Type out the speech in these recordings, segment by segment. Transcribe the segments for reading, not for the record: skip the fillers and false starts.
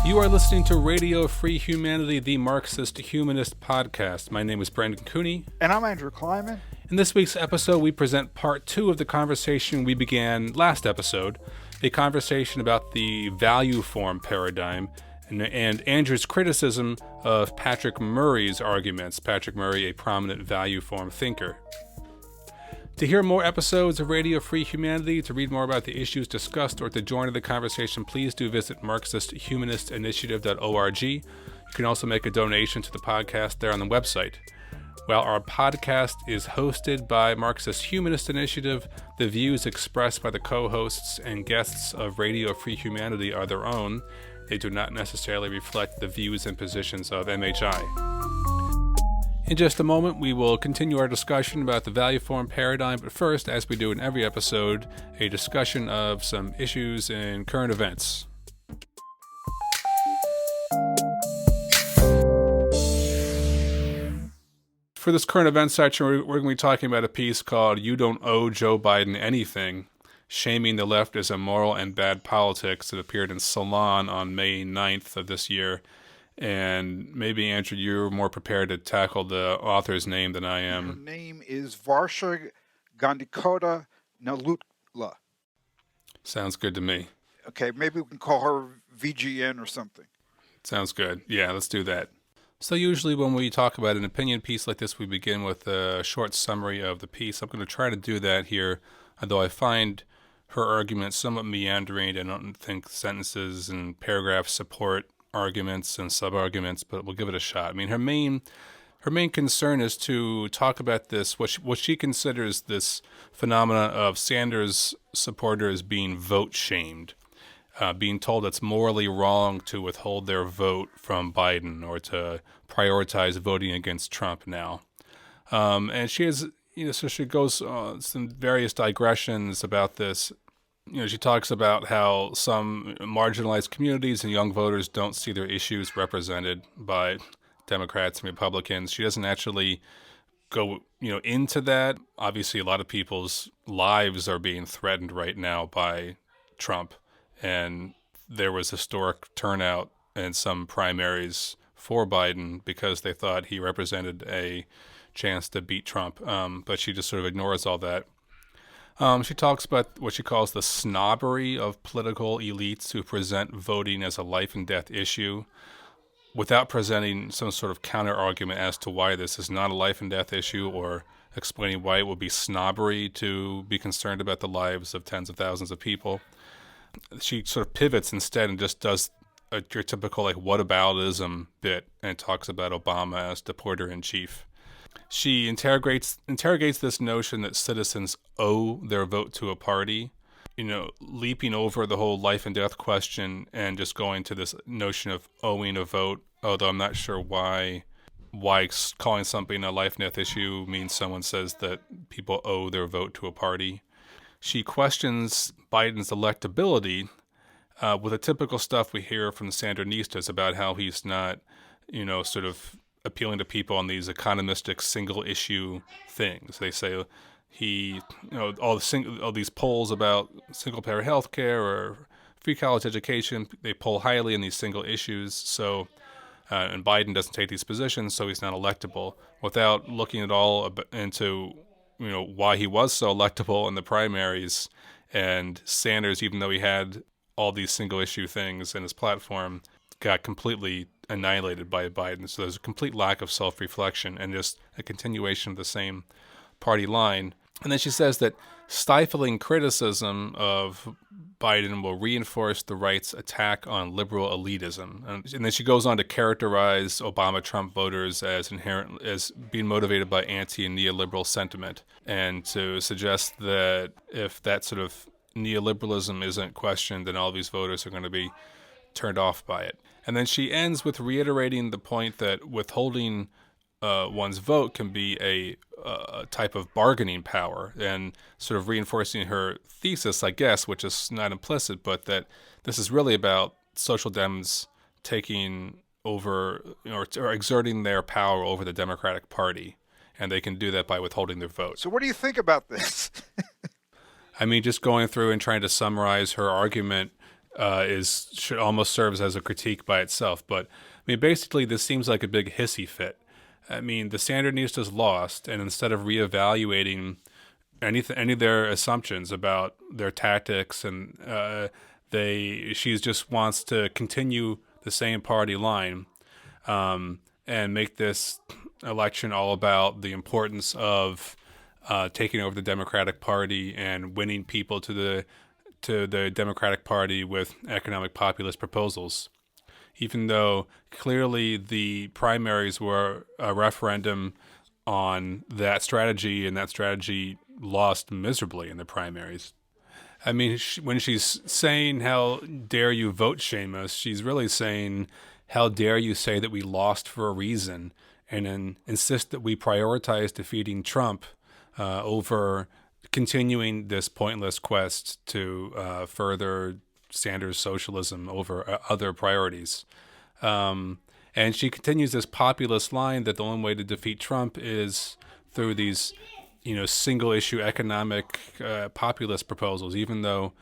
You are listening to Radio Free Humanity, the Marxist-Humanist podcast. My name is Brendan Cooney. And I'm Andrew Kleiman. In this week's episode, we present part 2 of the conversation we began last episode, a conversation about the value form paradigm and Andrew's criticism of Patrick Murray's arguments. Patrick Murray, a prominent value form thinker. To hear more episodes of Radio Free Humanity, to read more about the issues discussed, or to join in the conversation, please do visit Marxist-Humanist-Initiative.org. You can also make a donation to the podcast there on the website. While our podcast is hosted by Marxist-Humanist Initiative, the views expressed by the co-hosts and guests of Radio Free Humanity are their own. They do not necessarily reflect the views and positions of MHI. In just a moment, we will continue our discussion about the value form paradigm, but first, as we do in every episode, a discussion of some issues in current events. For this current events section, we're going to be talking about a piece called "You Don't Owe Joe Biden Anything: Shaming the Left as Immoral and Bad Politics." It appeared in Salon on May 9th of this year. And maybe, Andrew, you're more prepared to tackle the author's name than I am. Her name is Varsha Gandikota Nalutla. Sounds good to me. Okay, maybe we can call her VGN or something. Sounds good. Yeah, let's do that. So usually when we talk about an opinion piece like this, we begin with a short summary of the piece. I'm going to try to do that here, although I find her argument somewhat meandering. I don't think sentences and paragraphs support arguments and sub-arguments, but we'll give it a shot. I mean, her main concern is to talk about this, what she considers this phenomena of Sanders supporters being vote shamed, being told it's morally wrong to withhold their vote from Biden or to prioritize voting against Trump now. And she has, so she goes some various digressions about this. She talks about how some marginalized communities and young voters don't see their issues represented by Democrats and Republicans. She doesn't actually go, into that. Obviously, a lot of people's lives are being threatened right now by Trump, and there was historic turnout in some primaries for Biden because they thought he represented a chance to beat Trump. But she just sort of ignores all that. She talks about what she calls the snobbery of political elites who present voting as a life and death issue without presenting some sort of counter argument as to why this is not a life and death issue, or explaining why it would be snobbery to be concerned about the lives of tens of thousands of people. She sort of pivots instead and just does your typical whataboutism bit and talks about Obama as deporter-in-chief. She interrogates this notion that citizens owe their vote to a party, leaping over the whole life and death question and just going to this notion of owing a vote, although I'm not sure why calling something a life and death issue means someone says that people owe their vote to a party. She questions Biden's electability with the typical stuff we hear from the Sandinistas about how he's not, sort of appealing to people on these economistic single issue things. They say he, all these polls about single payer health care or free college education, they poll highly in these single issues. So, and Biden doesn't take these positions, so he's not electable, without looking at all into, why he was so electable in the primaries. And Sanders, even though he had all these single issue things in his platform, got completely annihilated by Biden. So there's a complete lack of self-reflection and just a continuation of the same party line. And then she says that stifling criticism of Biden will reinforce the right's attack on liberal elitism. And then she goes on to characterize Obama-Trump voters as being motivated by anti- and neoliberal sentiment, and to suggest that if that sort of neoliberalism isn't questioned, then all these voters are going to be turned off by it. And then she ends with reiterating the point that withholding one's vote can be a type of bargaining power, and sort of reinforcing her thesis, I guess, which is not implicit, but that this is really about social Dems taking over, or exerting their power over the Democratic Party, and they can do that by withholding their vote. So what do you think about this? I mean, just going through and trying to summarize her argument, should almost serves as a critique by itself. But I mean, basically, this seems like a big hissy fit. I mean, the Sandinistas lost, and instead of reevaluating any of their assumptions about their tactics, and she just wants to continue the same party line, and make this election all about the importance of taking over the Democratic Party and winning people to the Democratic Party with economic populist proposals. Even though clearly the primaries were a referendum on that strategy, and that strategy lost miserably in the primaries. I mean, when she's saying, "How dare you vote shame us," she's really saying, "How dare you say that we lost for a reason, and then insist that we prioritize defeating Trump over continuing this pointless quest to further Sanders socialism over other priorities." And she continues this populist line that the only way to defeat Trump is through these, single issue economic populist proposals, even though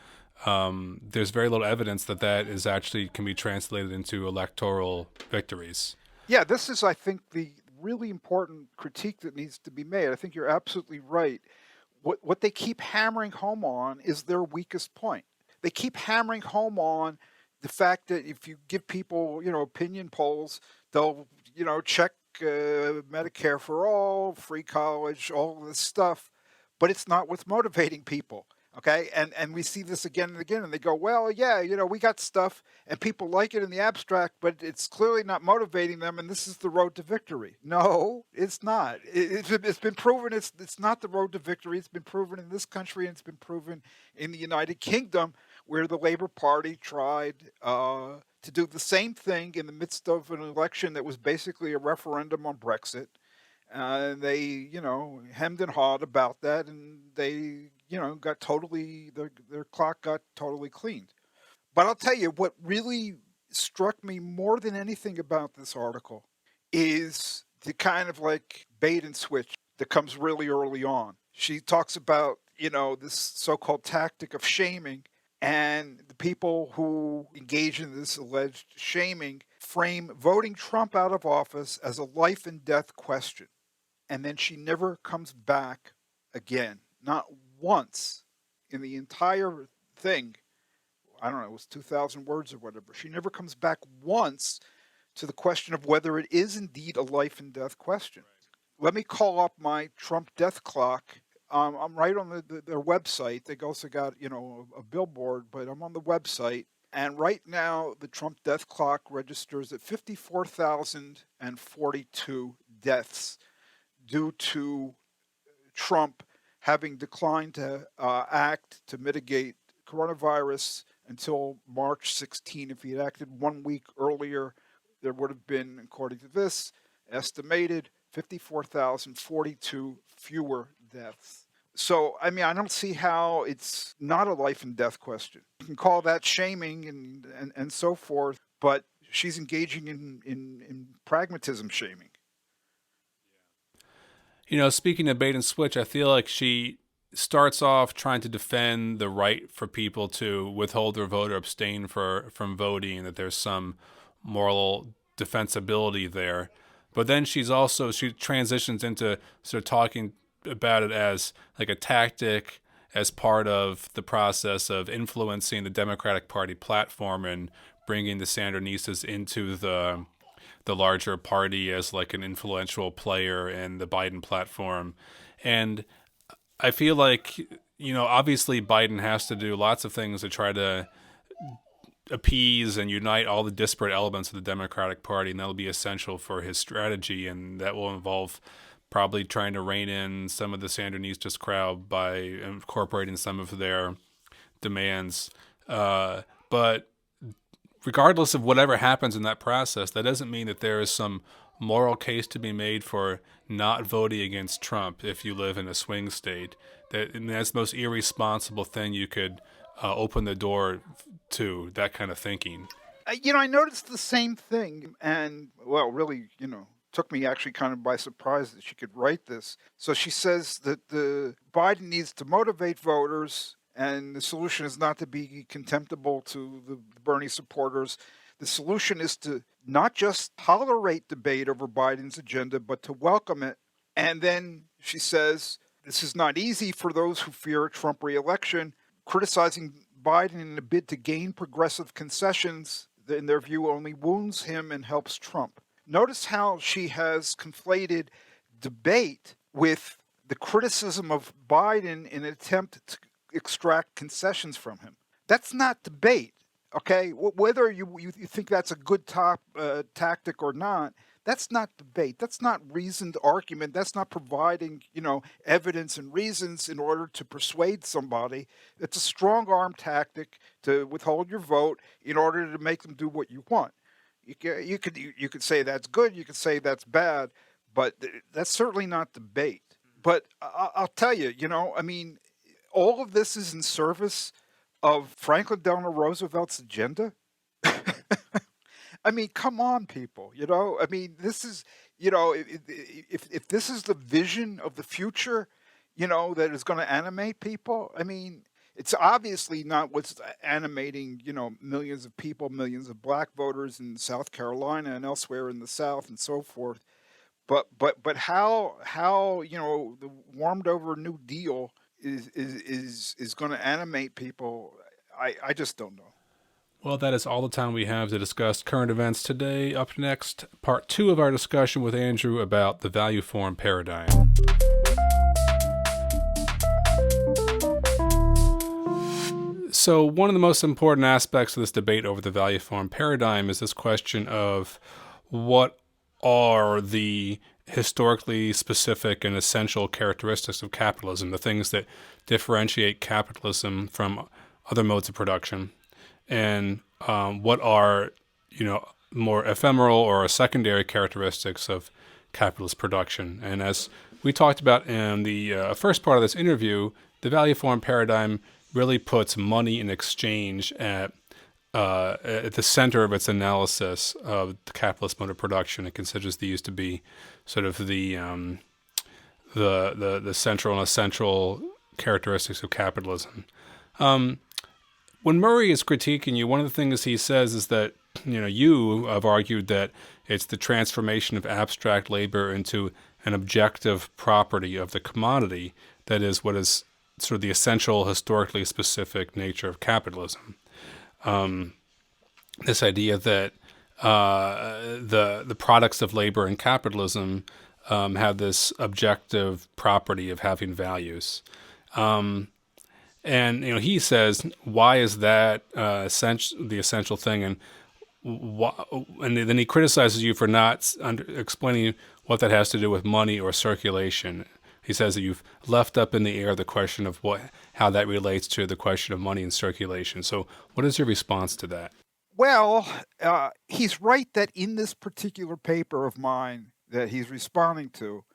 there's very little evidence that is actually can be translated into electoral victories. Yeah, this is, I think, the really important critique that needs to be made. I think you're absolutely right. What they keep hammering home on is their weakest point. They keep hammering home on the fact that if you give people, opinion polls, they'll, check Medicare for all, free college, all this stuff, but it's not what's motivating people. Okay, and we see this again and again, and they go, well, yeah, we got stuff, and people like it in the abstract, but it's clearly not motivating them, and this is the road to victory. No, it's not. It's been proven it's not the road to victory. It's been proven in this country, and it's been proven in the United Kingdom, where the Labour Party tried to do the same thing in the midst of an election that was basically a referendum on Brexit. They, hemmed and hawed about that, and they, got totally, their clock got totally cleaned. But I'll tell you, what really struck me more than anything about this article is the kind of like bait and switch that comes really early on. She talks about, this so-called tactic of shaming, and the people who engage in this alleged shaming frame voting Trump out of office as a life and death question. And then she never comes back again. Not once in the entire thing. I don't know, it was 2,000 words or whatever. She never comes back once to the question of whether it is indeed a life and death question. Let me call up my Trump death clock. I'm right on their website. They also got, a billboard, but I'm on the website. And right now, the Trump death clock registers at 54,042 deaths due to Trump having declined to act to mitigate coronavirus until March 16. If he had acted 1 week earlier, there would have been, according to this, estimated 54,042 fewer deaths. So, I mean, I don't see how it's not a life and death question. You can call that shaming and so forth, but she's engaging in pragmatism shaming. Speaking of bait and switch, I feel like she starts off trying to defend the right for people to withhold their vote or abstain from voting, that there's some moral defensibility there. But then she transitions into sort of talking about it as like a tactic as part of the process of influencing the Democratic Party platform and bringing the Sandinistas into the larger party as like an influential player in the Biden platform. And I feel like, obviously Biden has to do lots of things to try to appease and unite all the disparate elements of the Democratic Party, and that'll be essential for his strategy, and that will involve probably trying to rein in some of the Sandinistas crowd by incorporating some of their demands. But regardless of whatever happens in that process, that doesn't mean that there is some moral case to be made for not voting against Trump if you live in a swing state. That's the most irresponsible thing you could open the door to, that kind of thinking. I noticed the same thing, and, well, really, took me actually kind of by surprise that she could write this. So she says that the Biden needs to motivate voters And the solution is not to be contemptible to the Bernie supporters. The solution is to not just tolerate debate over Biden's agenda, but to welcome it. And then she says, this is not easy for those who fear a Trump re-election. Criticizing Biden in a bid to gain progressive concessions, in their view, only wounds him and helps Trump. Notice how she has conflated debate with the criticism of Biden in an attempt to extract concessions from him. That's not debate, okay? Whether you think that's a good tactic or not, that's not debate. That's not reasoned argument. That's not providing, evidence and reasons in order to persuade somebody. It's a strong arm tactic to withhold your vote in order to make them do what you want. You could say that's good. You could say that's bad, but that's certainly not debate. But I'll tell you, all of this is in service of Franklin Delano Roosevelt's agenda. I mean, come on, people. This is, if this is the vision of the future, that is going to animate people. I mean, it's obviously not what's animating, millions of people, millions of black voters in South Carolina and elsewhere in the South and so forth. But how the warmed over New Deal is going to animate people, I just don't know. Well, that is all the time we have to discuss current events today. Up next, part 2 of our discussion with Andrew about the value form paradigm. So one of the most important aspects of this debate over the value form paradigm is this question of what are the historically specific and essential characteristics of capitalism, the things that differentiate capitalism from other modes of production, and what are, more ephemeral or secondary characteristics of capitalist production. And as we talked about in the first part of this interview, the value form paradigm really puts money in exchange at the center of its analysis of the capitalist mode of production. It considers these to be sort of the central and essential characteristics of capitalism. When Murray is critiquing you, one of the things he says is that, you have argued that it's the transformation of abstract labor into an objective property of the commodity that is what is sort of the essential, historically specific nature of capitalism. This idea that the products of labor in capitalism have this objective property of having values. And he says, why is that the essential thing? And then he criticizes you for not explaining what that has to do with money or circulation. He says that you've left up in the air the question of how that relates to the question of money and circulation. So what is your response to that? Well, he's right that in this particular paper of mine that he's responding to,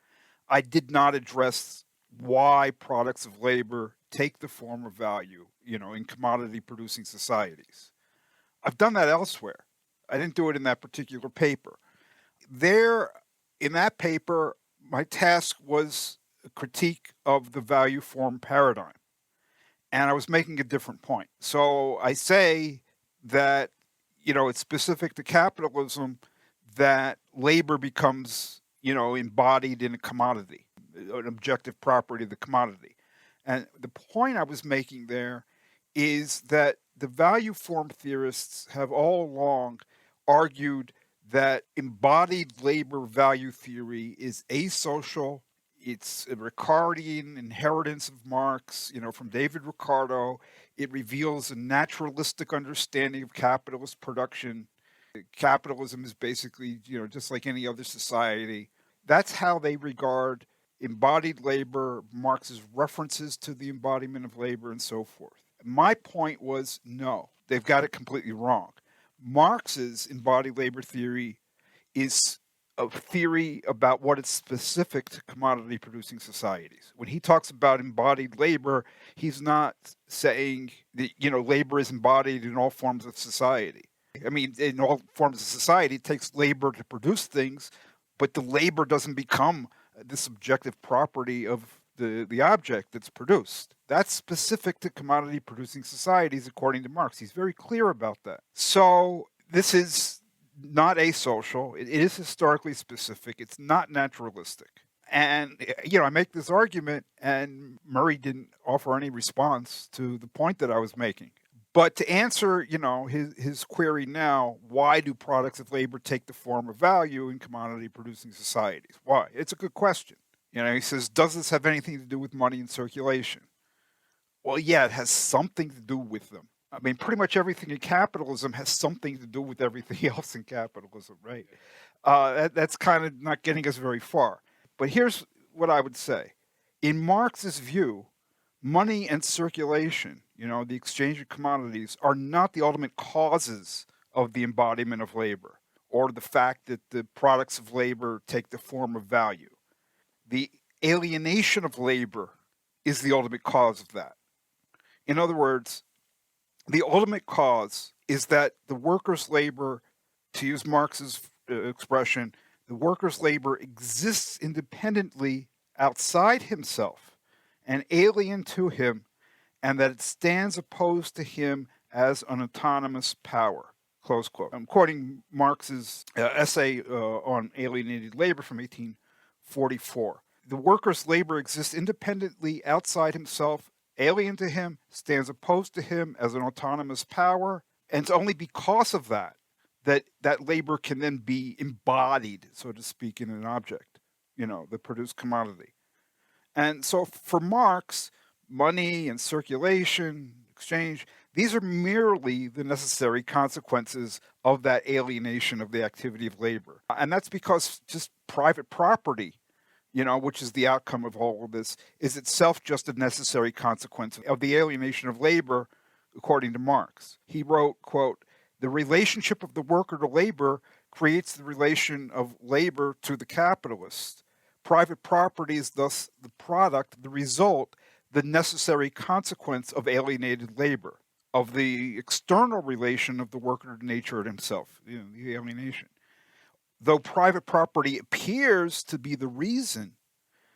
I did not address why products of labor take the form of value, in commodity-producing societies. I've done that elsewhere. I didn't do it in that particular paper. In that paper, my task was a critique of the value form paradigm. And I was making a different point. So I say that, it's specific to capitalism that labor becomes, embodied in a commodity, an objective property of the commodity. And the point I was making there is that the value form theorists have all along argued that embodied labor value theory is asocial. It's a Ricardian inheritance of Marx, from David Ricardo. It reveals a naturalistic understanding of capitalist production. Capitalism is basically, just like any other society. That's how they regard embodied labor, Marx's references to the embodiment of labor, and so forth. My point was, no, they've got it completely wrong. Marx's embodied labor theory is a theory about what is specific to commodity-producing societies. When he talks about embodied labor, he's not saying that, labor is embodied in all forms of society. I mean, in all forms of society, it takes labor to produce things, but the labor doesn't become the subjective property of the object that's produced. That's specific to commodity-producing societies, according to Marx. He's very clear about that. So this is not asocial. It is historically specific. It's not naturalistic. And, I make this argument, and Murray didn't offer any response to the point that I was making. But to answer, his query now, why do products of labor take the form of value in commodity-producing societies? Why? It's a good question. He says, does this have anything to do with money in circulation? Well, yeah, it has something to do with them. I mean, pretty much everything in capitalism has something to do with everything else in capitalism, right? That's kind of not getting us very far. But here's what I would say. In Marx's view, money and circulation, the exchange of commodities, are not the ultimate causes of the embodiment of labor or the fact that the products of labor take the form of value. The alienation of labor is the ultimate cause of that. In other words, the ultimate cause is that the worker's labor, to use Marx's expression, the worker's labor exists independently outside himself and alien to him, and that it stands opposed to him as an autonomous power. Close quote. I'm quoting Marx's essay on alienated labor from 1844. The worker's labor exists independently outside himself, alien to him, stands opposed to him as an autonomous power, and it's only because of that labor can then be embodied, so to speak, in an object, the produced commodity. And so for Marx, money and circulation, exchange, these are merely the necessary consequences of that alienation of the activity of labor. And that's because just private property, which is the outcome of all of this, is itself just a necessary consequence of the alienation of labor, according to Marx. He wrote, quote, "The relationship of the worker to labor creates the relation of labor to the capitalist. Private property is thus the product, the result, the necessary consequence of alienated labor, of the external relation of the worker to nature and himself," the alienation. Though private property appears to be the reason,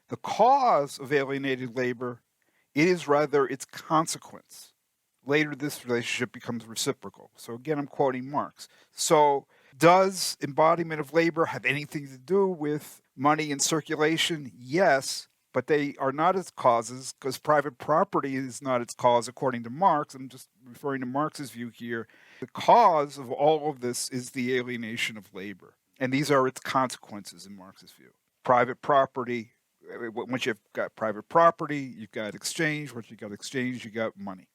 the cause of alienated labor, it is rather its consequence. Later, this relationship becomes reciprocal. So again, I'm quoting Marx. So does embodiment of labor have anything to do with money and circulation? Yes, but they are not its causes, because private property is not its cause, according to Marx. I'm just referring to Marx's view here. The cause of all of this is the alienation of labor. And these are its consequences in Marx's view. Private property, once you've got private property, you've got exchange. Once you've got exchange, you got money.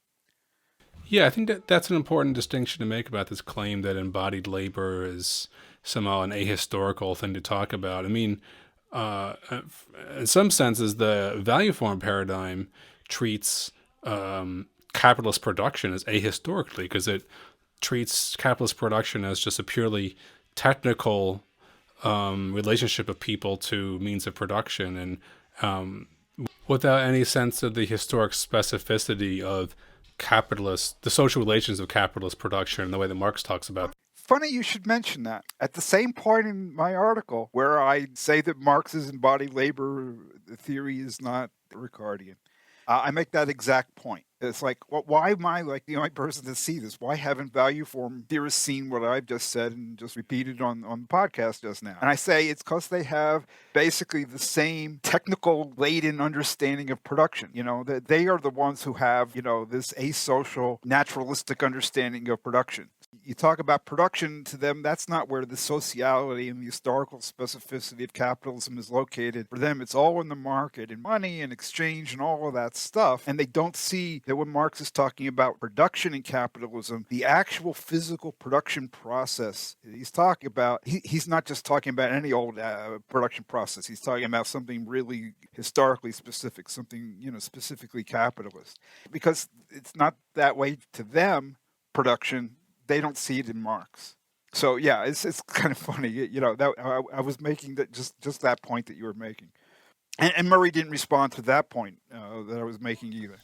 Yeah, I think that's an important distinction to make about this claim that embodied labor is somehow an ahistorical thing to talk about. I mean, in some senses, the value form paradigm treats capitalist production as ahistorically, because it treats capitalist production as just a purely technical relationship of people to means of production, and without any sense of the historic specificity of the social relations of capitalist production in the way that Marx talks about. Funny you should mention that. At the same point in my article where I say that Marx's embodied labor theory is not Ricardian, I make that exact point. It's like, well, why am I the only person to see this? Why haven't value form theorists seen what I've just said and just repeated on the podcast just now? And I say it's because they have basically the same technical laden understanding of production. That they are the ones who have, this asocial, naturalistic understanding of production. You talk about production, to them, that's not where the sociality and the historical specificity of capitalism is located. For them, it's all in the market and money and exchange and all of that stuff. And they don't see that when Marx is talking about production in capitalism, the actual physical production process he's talking about, he's not just talking about any old production process. He's talking about something really historically specific, something, specifically capitalist. Because it's not that way to them, production. They don't see it in Marx. So yeah, it's kind of funny, that I was making that just that point that you were making, and Murray didn't respond to that point that I was making either.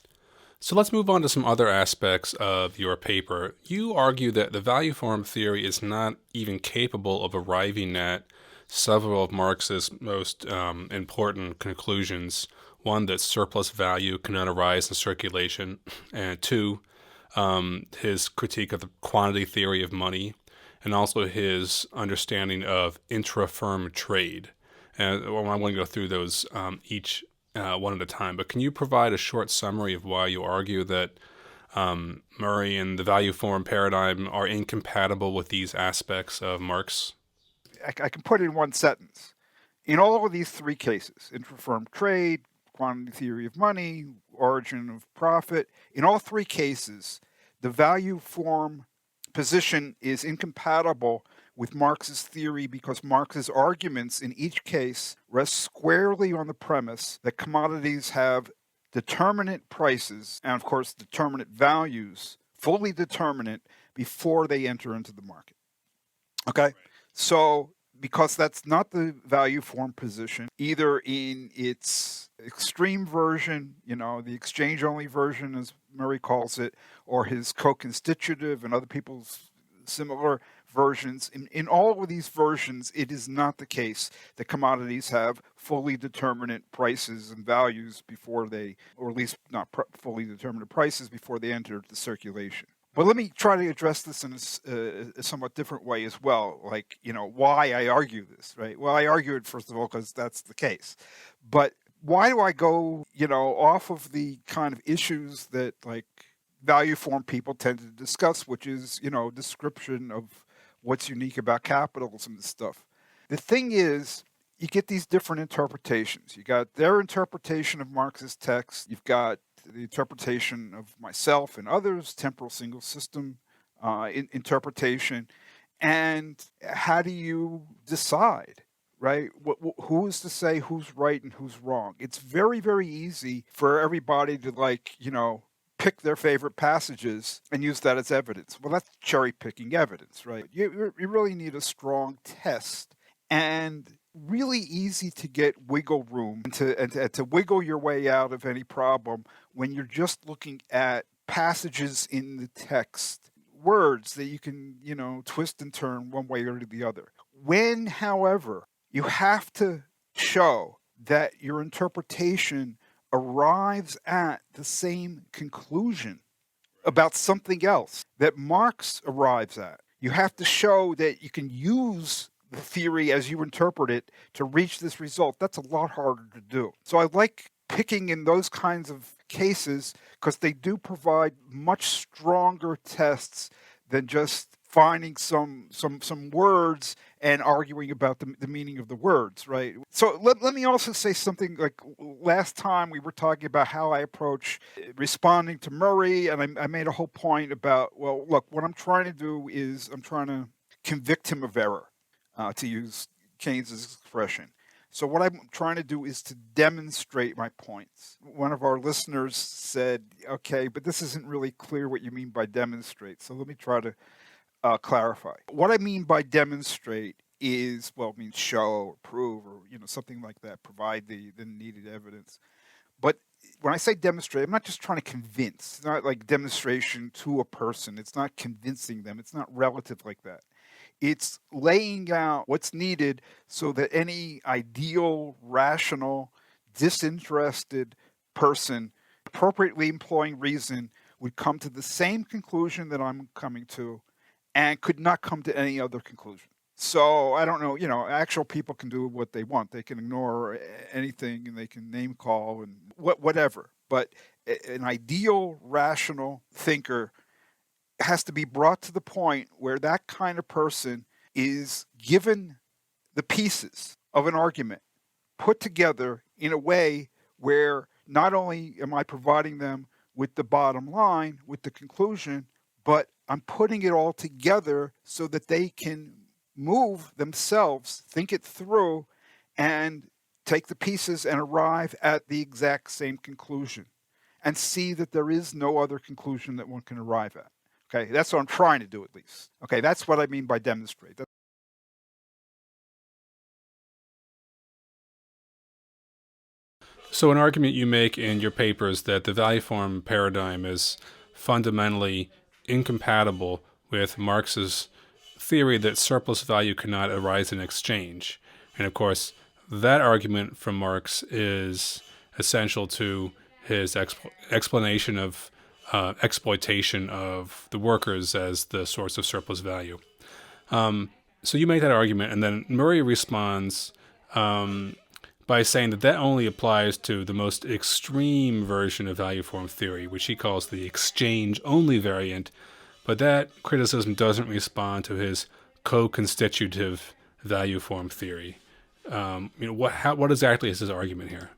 So let's move on to some other aspects of your paper. You argue that the value form theory is not even capable of arriving at several of Marx's most important conclusions. one, that surplus value cannot arise in circulation, and two, his critique of the quantity theory of money, and also his understanding of intra-firm trade. And I want to go through those each one at a time. But can you provide a short summary of why you argue that Murray and the value form paradigm are incompatible with these aspects of Marx? I can put it in one sentence. In all of these three cases, intra-firm trade, quantity theory of money, origin of profit, in all three cases, the value form position is incompatible with Marx's theory because Marx's arguments in each case rest squarely on the premise that commodities have determinate prices and, of course, determinate values, fully determinate, before they enter into the market. Okay? So, because that's not the value form position, either in its extreme version, the exchange-only version, as Murray calls it, or his co-constitutive and other people's similar versions. In all of these versions, it is not the case that commodities have fully determinate prices and values before they, or at least not fully determinate prices before they enter the circulation. But let me try to address this in a somewhat different way as well, like, why I argue this, right? Well, I argue it, first of all, because that's the case. But why do I go, off of the kind of issues that, like, value form people tend to discuss, which is, description of what's unique about capitalism and stuff. The thing is, you get these different interpretations. You got their interpretation of Marx's text. You've got the interpretation of myself and others, temporal single system interpretation. And how do you decide, right? Who is to say who's right and who's wrong? It's very, very easy for everybody to, pick their favorite passages and use that as evidence. Well, that's cherry picking evidence, right? You really need a strong test and really easy to get wiggle room and to wiggle your way out of any problem when you're just looking at passages in the text, words that you can, twist and turn one way or the other. When, however, you have to show that your interpretation arrives at the same conclusion about something else that Marx arrives at. You have to show that you can use the theory as you interpret it to reach this result. That's a lot harder to do. So I like picking in those kinds of cases because they do provide much stronger tests than just finding some words and arguing about the meaning of the words, right? So let me also say something, like last time we were talking about how I approach responding to Murray, and I made a whole point about, well, look, what I'm trying to do is I'm trying to convict him of error, to use Keynes's expression. So what I'm trying to do is to demonstrate my points. One of our listeners said, okay, but this isn't really clear what you mean by demonstrate. So let me try to clarify. What I mean by demonstrate is, well, it means show or prove or, something like that, provide the needed evidence. But when I say demonstrate, I'm not just trying to convince. It's not like demonstration to a person. It's not convincing them. It's not relative like that. It's laying out what's needed so that any ideal, rational, disinterested person appropriately employing reason would come to the same conclusion that I'm coming to and could not come to any other conclusion. So I don't know, actual people can do what they want. They can ignore anything and they can name call and whatever. But an ideal, rational thinker has to be brought to the point where that kind of person is given the pieces of an argument put together in a way where not only am I providing them with the bottom line, with the conclusion, but I'm putting it all together so that they can move themselves, think it through, and take the pieces and arrive at the exact same conclusion and see that there is no other conclusion that one can arrive at. Okay, that's what I'm trying to do, at least. Okay, that's what I mean by demonstrate. So an argument you make in your paper is that the value form paradigm is fundamentally incompatible with Marx's theory that surplus value cannot arise in exchange. And of course, that argument from Marx is essential to his explanation of exploitation of the workers as the source of surplus value. So you make that argument, and then Murray responds by saying that only applies to the most extreme version of value form theory, which he calls the exchange-only variant, but that criticism doesn't respond to his co-constitutive value form theory. What exactly is his argument here?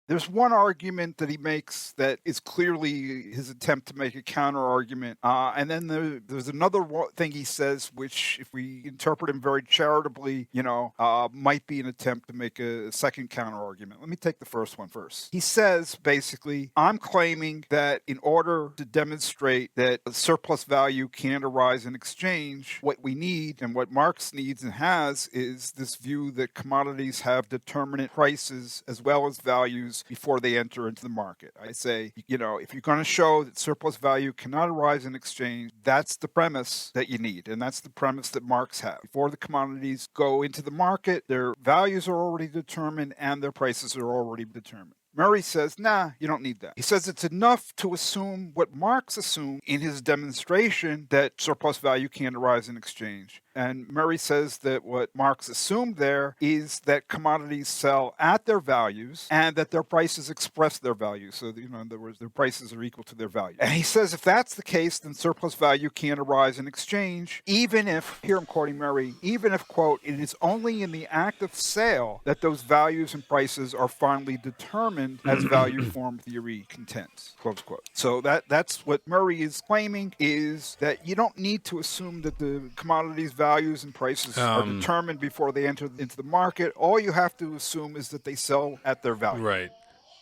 There's one argument that he makes that is clearly his attempt to make a counter-argument. And then there's another thing he says, which, if we interpret him very charitably, might be an attempt to make a second counter-argument. Let me take the first one first. He says, basically, I'm claiming that in order to demonstrate that surplus value can't arise in exchange, what we need and what Marx needs and has is this view that commodities have determinate prices as well as values before they enter into the market. I say, if you're going to show that surplus value cannot arise in exchange, that's the premise that you need. And that's the premise that Marx had. Before the commodities go into the market, their values are already determined and their prices are already determined. Murray says, nah, you don't need that. He says it's enough to assume what Marx assumed in his demonstration that surplus value can't arise in exchange. And Murray says that what Marx assumed there is that commodities sell at their values and that their prices express their value. So, in other words, their prices are equal to their value. And he says if that's the case, then surplus value can't arise in exchange, even if, here I'm quoting Murray, even if, quote, it is only in the act of sale that those values and prices are finally determined as value form theory contends, close quote. So that's what Murray is claiming, is that you don't need to assume that the commodities values and prices are determined before they enter into the market. All you have to assume is that they sell at their value. Right.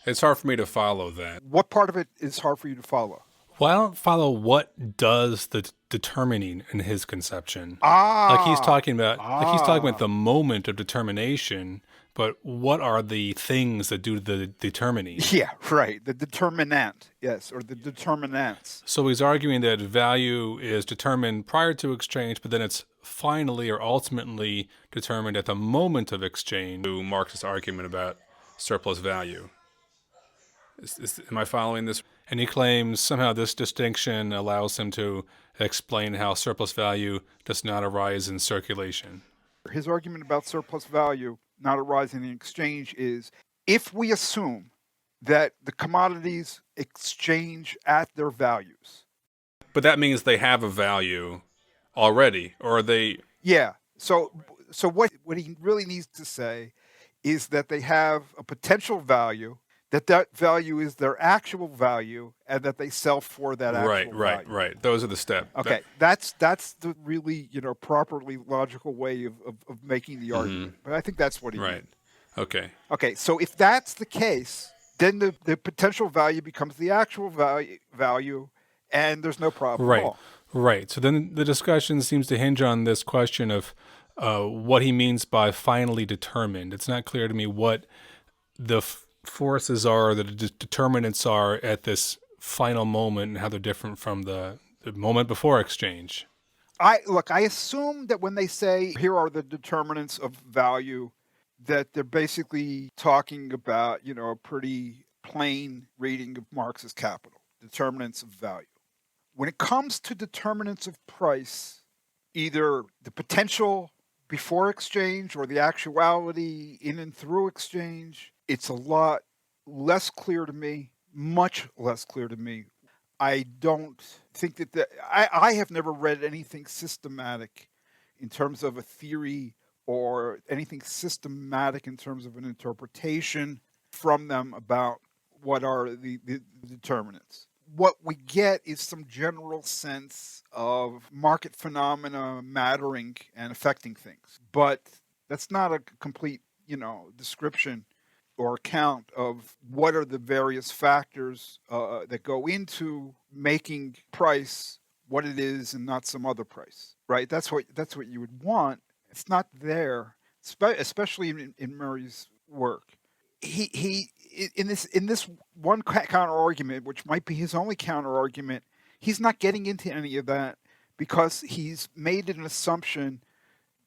It's hard for me to follow that. What part of it is hard for you to follow? Well, I don't follow what does the determining in his conception. Like he's talking about the moment of determination, but what are the things that do the determining? Yeah, right. The determinant, yes, or the determinants. So he's arguing that value is determined prior to exchange, but then it's finally or ultimately determined at the moment of exchange. To Marx's argument about surplus value. Am I following this? And he claims somehow this distinction allows him to explain how surplus value does not arise in circulation. His argument about surplus value not arising in exchange is, if we assume that the commodities exchange at their values. But that means they have a value already, or are they... Yeah. So what he really needs to say is that they have a potential value, that value is their actual value, and that they sell for that actual value. Right. Those are the steps. Okay, that's the really properly logical way of making the argument. But I think that's what he meant. Okay. Okay, so if that's the case, then the potential value becomes the actual value, and there's no problem at all. Right. So then the discussion seems to hinge on this question of what he means by finally determined. It's not clear to me what the forces are, the determinants are at this final moment, and how they're different from the moment before exchange. I assume that when they say here are the determinants of value, that they're basically talking about, a pretty plain reading of Marx's Capital, determinants of value. When it comes to determinants of price, either the potential before exchange or the actuality in and through exchange, it's a lot less clear to me, much less clear to me. I don't think that I have never read anything systematic in terms of a theory or anything systematic in terms of an interpretation from them about what are the determinants. What we get is some general sense of market phenomena mattering and affecting things. But that's not a complete, description or account of what are the various factors that go into making price what it is and not some other price, right? That's what you would want. It's not there, especially in Murray's work. He in this one counter argument, which might be his only counter argument, he's not getting into any of that because he's made an assumption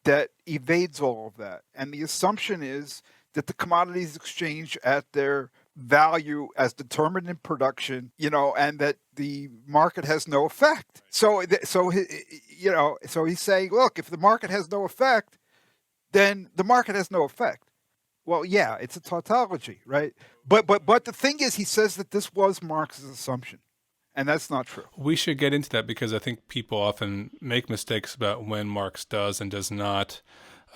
that evades all of that. And the assumption is that the commodities exchange at their value as determined in production, and that the market has no effect. So he's saying, look, if the market has no effect, then the market has no effect. Well, yeah, it's a tautology, right? But the thing is, he says that this was Marx's assumption, and that's not true. We should get into that because I think people often make mistakes about when Marx does and does not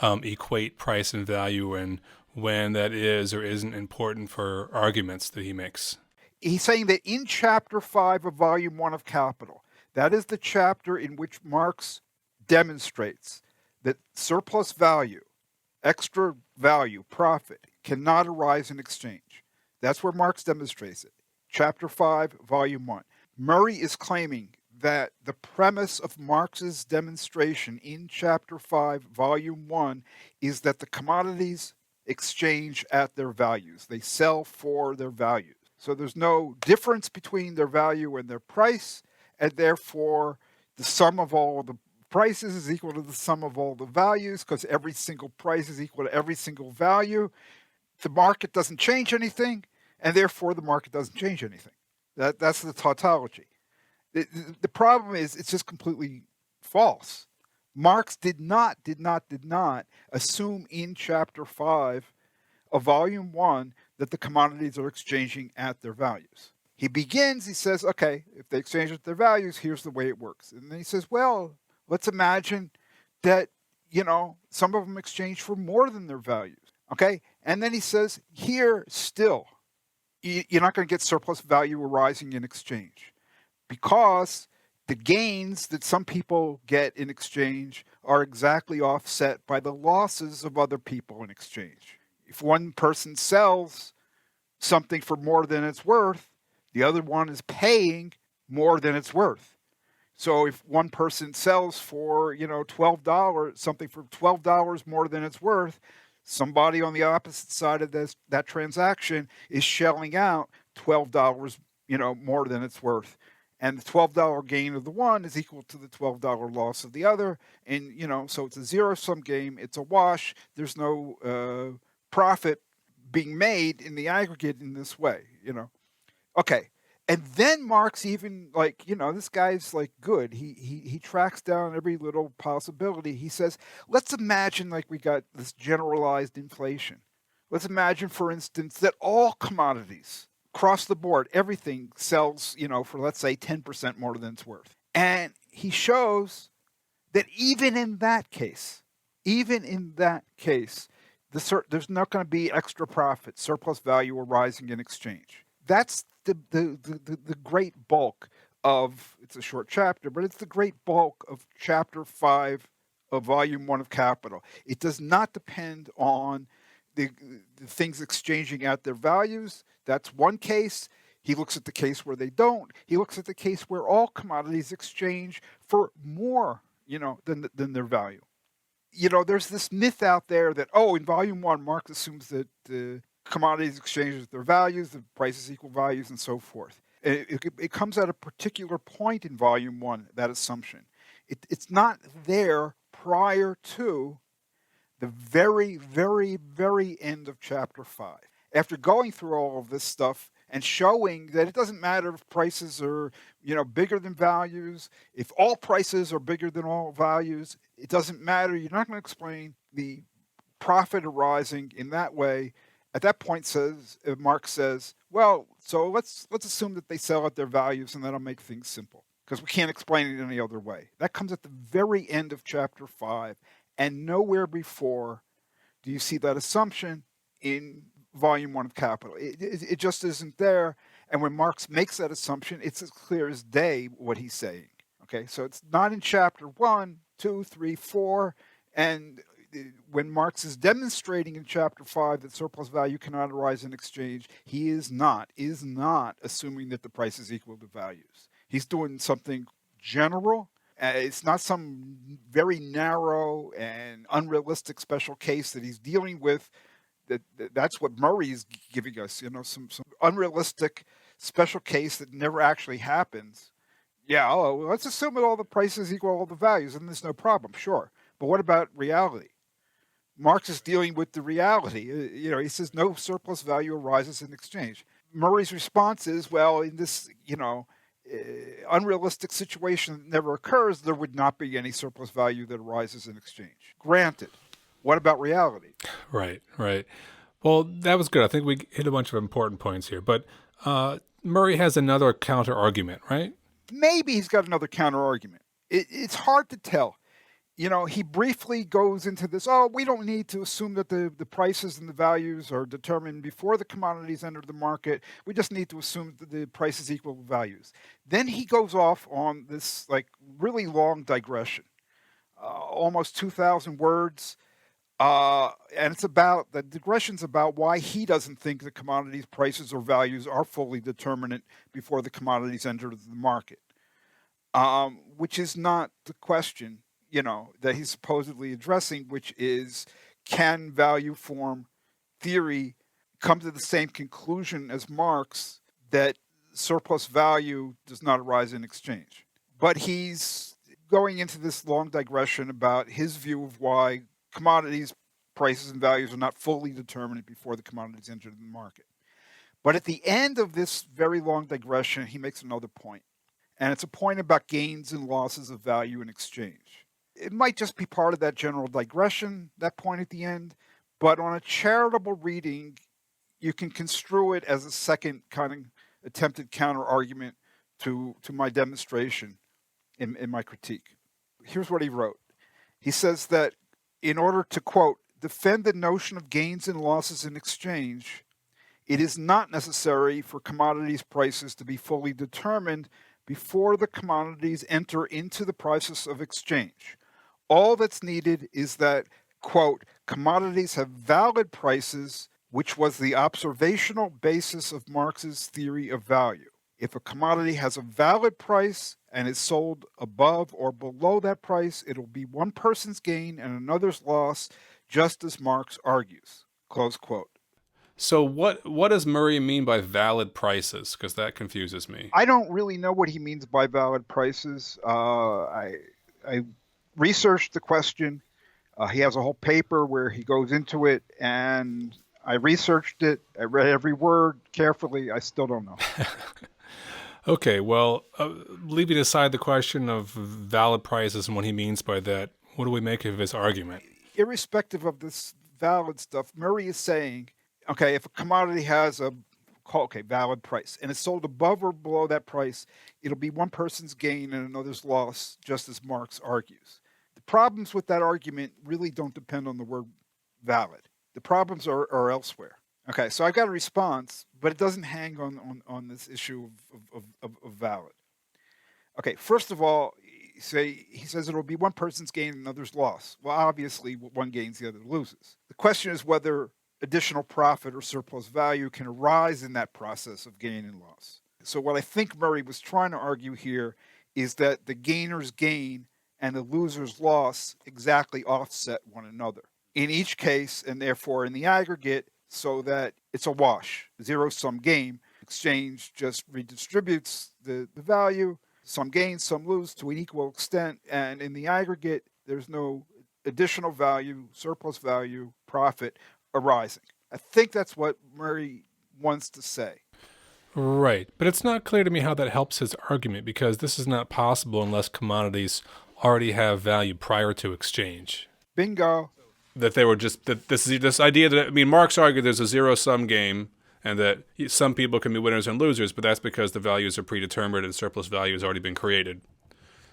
equate price and value, and when that is or isn't important for arguments that he makes. He's saying that in chapter 5 of volume 1 of Capital, that is the chapter in which Marx demonstrates that surplus value, extra value, profit, cannot arise in exchange. That's where Marx demonstrates it. Chapter 5, volume 1. Murray is claiming that the premise of Marx's demonstration in chapter 5, volume 1, is that the commodities exchange at their values. They sell for their values. So there's no difference between their value and their price, and therefore the sum of all the prices is equal to the sum of all the values, because every single price is equal to every single value. The market doesn't change anything, and therefore the market doesn't change anything. That's the tautology. The problem is it's just completely false. Marx did not assume in chapter 5 of volume 1 that the commodities are exchanging at their values. He says, okay, if they exchange at their values, here's the way it works. And then he says, well, let's imagine that, some of them exchange for more than their values. Okay? And then he says, here still, you're not going to get surplus value arising in exchange, because the gains that some people get in exchange are exactly offset by the losses of other people in exchange. If one person sells something for more than it's worth, the other one is paying more than it's worth. So if one person sells for, $12, something for $12 more than it's worth, somebody on the opposite side of that transaction is shelling out $12, more than it's worth. And the $12 gain of the one is equal to the $12 loss of the other. And, so it's a zero-sum game. It's a wash. There's no profit being made in the aggregate in this way, Okay. And then Marx even, this guy's good. He tracks down every little possibility. He says, let's imagine we got this generalized inflation. Let's imagine, for instance, that all commodities across the board, everything sells, for let's say 10% more than it's worth. And he shows that even in that case, there's not going to be extra profit, surplus value arising in exchange. That's the great bulk of, it's a short chapter, but it's the great bulk of chapter 5 of volume 1 of Capital. It does not depend on the things exchanging at their values. That's one case. He looks at the case where they don't. He looks at the case where all commodities exchange for more, than their value. There's this myth out there that, in volume 1, Marx assumes that the commodities exchange at their values, the prices equal values, and so forth. It comes at a particular point in volume 1, that assumption. It's not there prior to the very, very, very end of chapter 5. After going through all of this stuff and showing that it doesn't matter if prices are, bigger than values, if all prices are bigger than all values, it doesn't matter. You're not going to explain the profit arising in that way. At that point, Marx says, well, so let's assume that they sell at their values, and that'll make things simple, because we can't explain it any other way. That comes at the very end of chapter 5, and nowhere before do you see that assumption in volume 1 of Capital. It just isn't there. And when Marx makes that assumption, it's as clear as day what he's saying. Okay, so it's not in chapter 1, 2, 3, 4, and when Marx is demonstrating in chapter 5 that surplus value cannot arise in exchange, he is not assuming that the price is equal to values. He's doing something general. It's not some very narrow and unrealistic special case that he's dealing with. That's what Murray is giving us, some unrealistic special case that never actually happens. Yeah, let's assume that all the prices equal all the values, and there's no problem, sure. But what about reality? Marx is dealing with the reality. He says no surplus value arises in exchange. Murray's response is, well, in this, unrealistic situation that never occurs, there would not be any surplus value that arises in exchange. Granted. What about reality? Right, right. Well, that was good. I think we hit a bunch of important points here. But Murray has another counter argument, right? Maybe he's got another counter argument. It's hard to tell. He briefly goes into this, we don't need to assume that the prices and the values are determined before the commodities enter the market. We just need to assume that the prices equal values. Then he goes off on this really long digression, almost 2,000 words. And the digression's about why he doesn't think the commodities prices or values are fully determinate before the commodities enter the market, which is not the question that he's supposedly addressing, which is, can value form theory come to the same conclusion as Marx that surplus value does not arise in exchange? But he's going into this long digression about his view of why commodities prices and values are not fully determined before the commodities enter the market. But at the end of this very long digression, he makes another point. And it's a point about gains and losses of value in exchange. It might just be part of that general digression, that point at the end, but on a charitable reading, you can construe it as a second kind of attempted counter-argument to my demonstration in my critique. Here's what he wrote. He says that in order to, quote, defend the notion of gains and losses in exchange, it is not necessary for commodities prices to be fully determined before the commodities enter into the process of exchange. All that's needed is that, quote, commodities have valid prices, which was the observational basis of Marx's theory of value. If a commodity has a valid price and is sold above or below that price, it'll be one person's gain and another's loss, just as Marx argues, close quote. So what does Murray mean by valid prices? Because that confuses me. I don't really know what he means by valid prices. I researched the question. He has a whole paper where he goes into it, and I researched it. I read every word carefully. I still don't know. Okay, well, leaving aside the question of valid prices and what he means by that, what do we make of his argument? Irrespective of this valid stuff, Murray is saying, okay, if a commodity has a valid price and it's sold above or below that price, it'll be one person's gain and another's loss, just as Marx argues. The problems with that argument really don't depend on the word valid. The problems are elsewhere. Okay, so I've got a response, but it doesn't hang on this issue of valid. Okay, first of all, he says it'll be one person's gain and another's loss. Well, obviously, one gains, the other loses. The question is whether additional profit or surplus value can arise in that process of gain and loss. So what I think Murray was trying to argue here is that the gainer's gain and the loser's loss exactly offset one another in each case, and therefore in the aggregate, so that it's a wash, zero-sum game. Exchange just redistributes the value. Some gain, some lose to an equal extent, and in the aggregate, there's no additional value, surplus value, profit arising. I think that's what Murray wants to say. Right, but it's not clear to me how that helps his argument, because this is not possible unless commodities already have value prior to exchange. Bingo. That they were just, that this idea that, Marx argued there's a zero-sum game and that some people can be winners and losers, but that's because the values are predetermined and surplus value has already been created.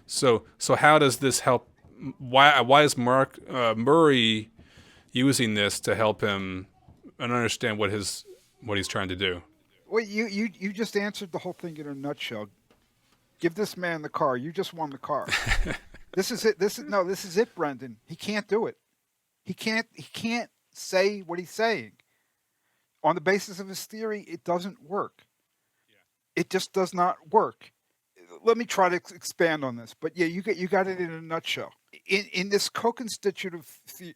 So how does this help? Why is Murray using this to help him and understand what he's trying to do? Well, you just answered the whole thing in a nutshell. Give this man the car. You just won the car. This is it. This is it, Brendan. He can't do it. He can't say what he's saying. On the basis of his theory, it doesn't work. Yeah. It just does not work. Let me try to expand on this. But yeah, you got it in a nutshell. In this co-constitutive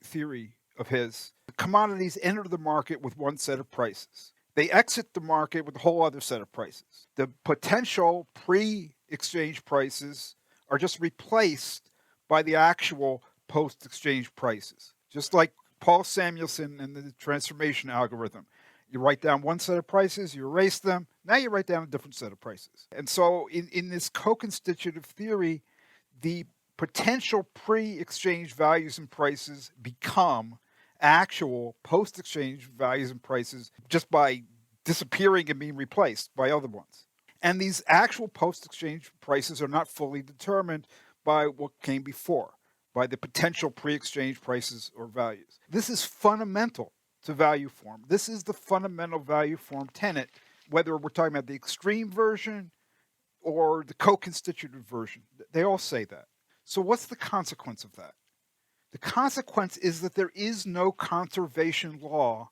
theory of his, the commodities enter the market with one set of prices. They exit the market with a whole other set of prices. The potential pre-exchange prices are just replaced by the actual post-exchange prices. Just like Paul Samuelson and the transformation algorithm. You write down one set of prices, you erase them, now you write down a different set of prices. And so in this co-constitutive theory, the potential pre-exchange values and prices become actual post-exchange values and prices just by disappearing and being replaced by other ones. And these actual post-exchange prices are not fully determined by what came before, by the potential pre-exchange prices or values. This is fundamental to value form. This is the fundamental value form tenet, whether we're talking about the extreme version or the co-constitutive version. They all say that. So what's the consequence of that? The consequence is that there is no conservation law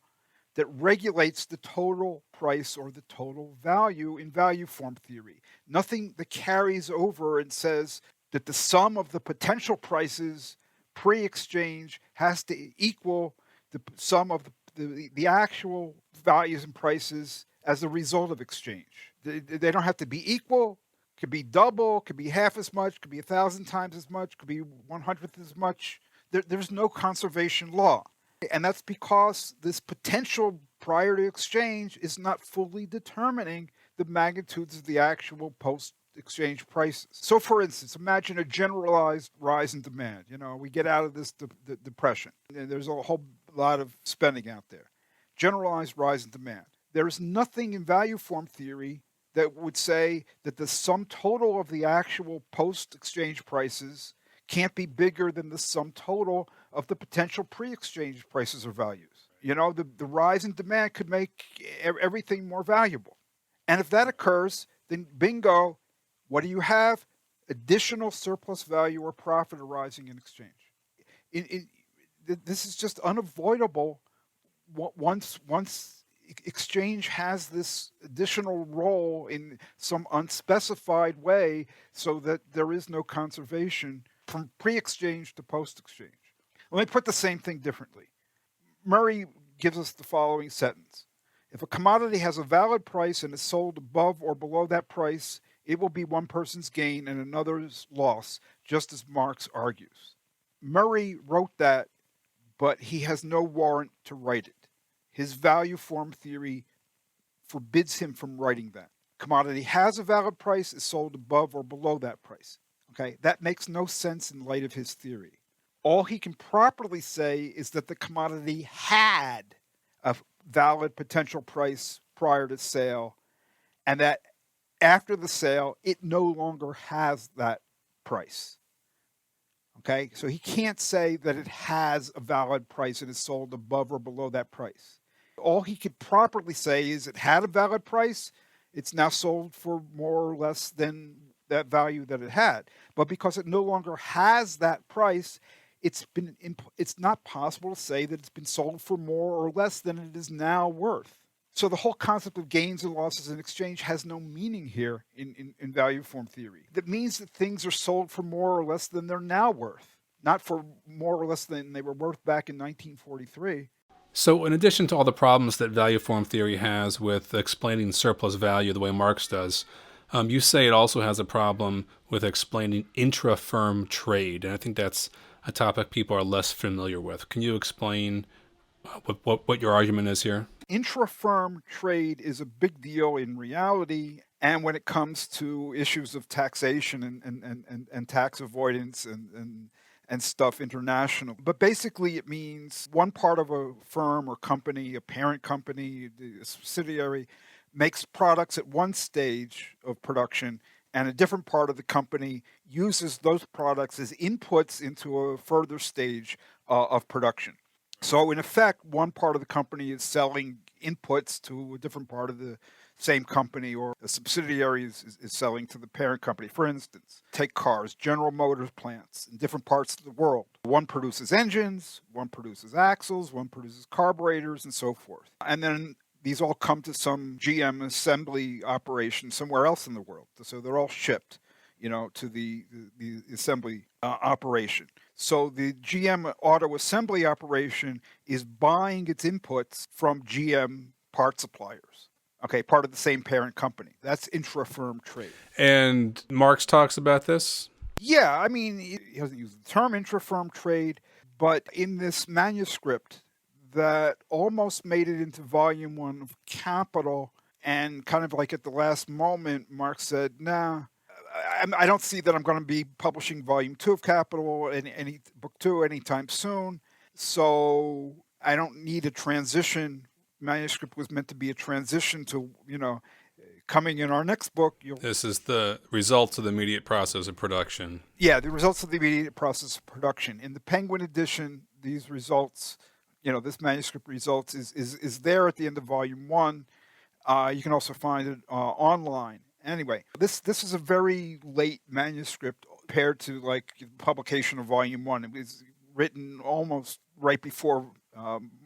that regulates the total price or the total value in value form theory. Nothing that carries over and says that the sum of the potential prices pre-exchange has to equal the sum of the actual values and prices as a result of exchange. They don't have to be equal. Could be double, could be half as much, could be 1,000 times as much, could be 1/100th as much. There's no conservation law. And that's because this potential prior to exchange is not fully determining the magnitudes of the actual post-exchange prices. So for instance, imagine a generalized rise in demand. We get out of this depression. And there's a whole lot of spending out there. Generalized rise in demand. There is nothing in value form theory that would say that the sum total of the actual post-exchange prices can't be bigger than the sum total of the potential pre-exchange prices or values. The rise in demand could make everything more valuable. And if that occurs, then bingo, what do you have? Additional surplus value or profit arising in exchange. This is just unavoidable once exchange has this additional role in some unspecified way so that there is no conservation from pre-exchange to post-exchange. Let me put the same thing differently. Murray gives us the following sentence. If a commodity has a valid price and is sold above or below that price, it will be one person's gain and another's loss, just as Marx argues. Murray wrote that, but he has no warrant to write it. His value form theory forbids him from writing that. Commodity has a valid price, is sold above or below that price. Okay, that makes no sense in light of his theory. All he can properly say is that the commodity had a valid potential price prior to sale, and that after the sale, it no longer has that price. Okay, so he can't say that it has a valid price and is sold above or below that price. All he could properly say is it had a valid price, it's now sold for more or less than that value that it had. But because it no longer has that price, it's not possible to say that it's been sold for more or less than it is now worth. So the whole concept of gains and losses in exchange has no meaning here in value form theory. That means that things are sold for more or less than they're now worth, not for more or less than they were worth back in 1943. So in addition to all the problems that value form theory has with explaining surplus value the way Marx does, you say it also has a problem with explaining intra-firm trade. And I think that's a topic people are less familiar with. Can you explain what your argument is here? Intra-firm trade is a big deal in reality, and when it comes to issues of taxation and tax avoidance and stuff international. But basically it means one part of a firm or company, a parent company, a subsidiary, makes products at one stage of production, and a different part of the company uses those products as inputs into a further stage of production. So in effect, one part of the company is selling inputs to a different part of the same company, or a subsidiary is selling to the parent company. For instance, take cars, General Motors plants in different parts of the world. One produces engines, one produces axles, one produces carburetors, and so forth. And then these all come to some GM assembly operation somewhere else in the world. So they're all shipped, to the assembly operation. So the GM auto assembly operation is buying its inputs from GM part suppliers. Okay, part of the same parent company. That's intra-firm trade. And Marx talks about this? Yeah, I mean, he doesn't use the term intra-firm trade, But in this manuscript that almost made it into volume 1 of Capital, and kind of like at the last moment, Marx said, nah, I don't see that I'm going to be publishing volume 2 of Capital, any book 2 anytime soon. So I don't need a transition. Manuscript was meant to be a transition to, coming in our next book. This is the results of the immediate process of production. Yeah, the results of the immediate process of production. In the Penguin edition, these results, this manuscript results is there at the end of volume 1. You can also find it online. Anyway, this is a very late manuscript compared to like publication of volume 1. It was written almost right before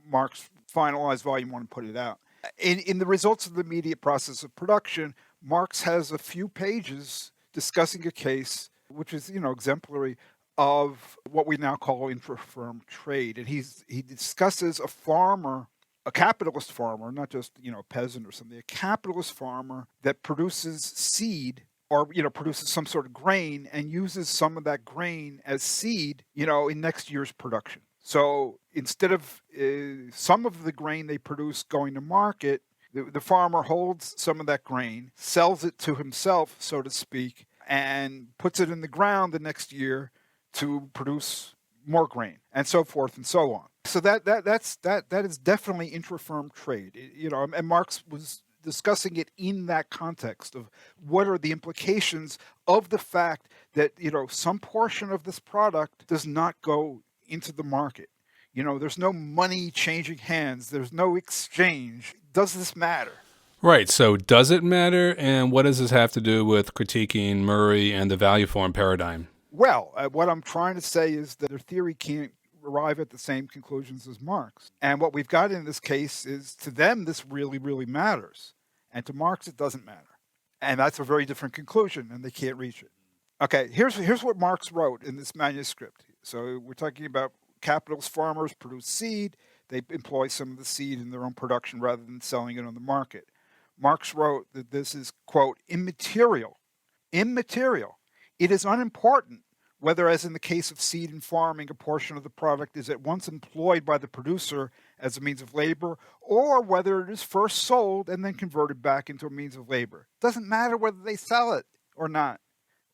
Marx finalized volume 1 and put it out. In the results of the immediate process of production, Marx has a few pages discussing a case which is, exemplary of what we now call intra-firm trade. And he discusses a farmer, a capitalist farmer, not just, a peasant or something, a capitalist farmer that produces seed or, produces some sort of grain and uses some of that grain as seed, in next year's production. So instead of some of the grain they produce going to market, the farmer holds some of that grain, sells it to himself, so to speak, and puts it in the ground the next year to produce more grain, and so forth and so on. So that is definitely intra-firm trade, and Marx was discussing it in that context of what are the implications of the fact that, some portion of this product does not go into the market. There's no money changing hands. There's no exchange. Does this matter? Right. So does it matter? And what does this have to do with critiquing Murray and the value form paradigm? Well, what I'm trying to say is that their theory can't arrive at the same conclusions as Marx. And what we've got in this case is, to them, this really, really matters. And to Marx, it doesn't matter. And that's a very different conclusion, and they can't reach it. Okay, here's what Marx wrote in this manuscript. So we're talking about capitalist farmers produce seed. They employ some of the seed in their own production rather than selling it on the market. Marx wrote that this is, quote, immaterial. Immaterial. It is unimportant whether, as in the case of seed and farming, a portion of the product is at once employed by the producer as a means of labor, or whether it is first sold and then converted back into a means of labor. It doesn't matter whether they sell it or not,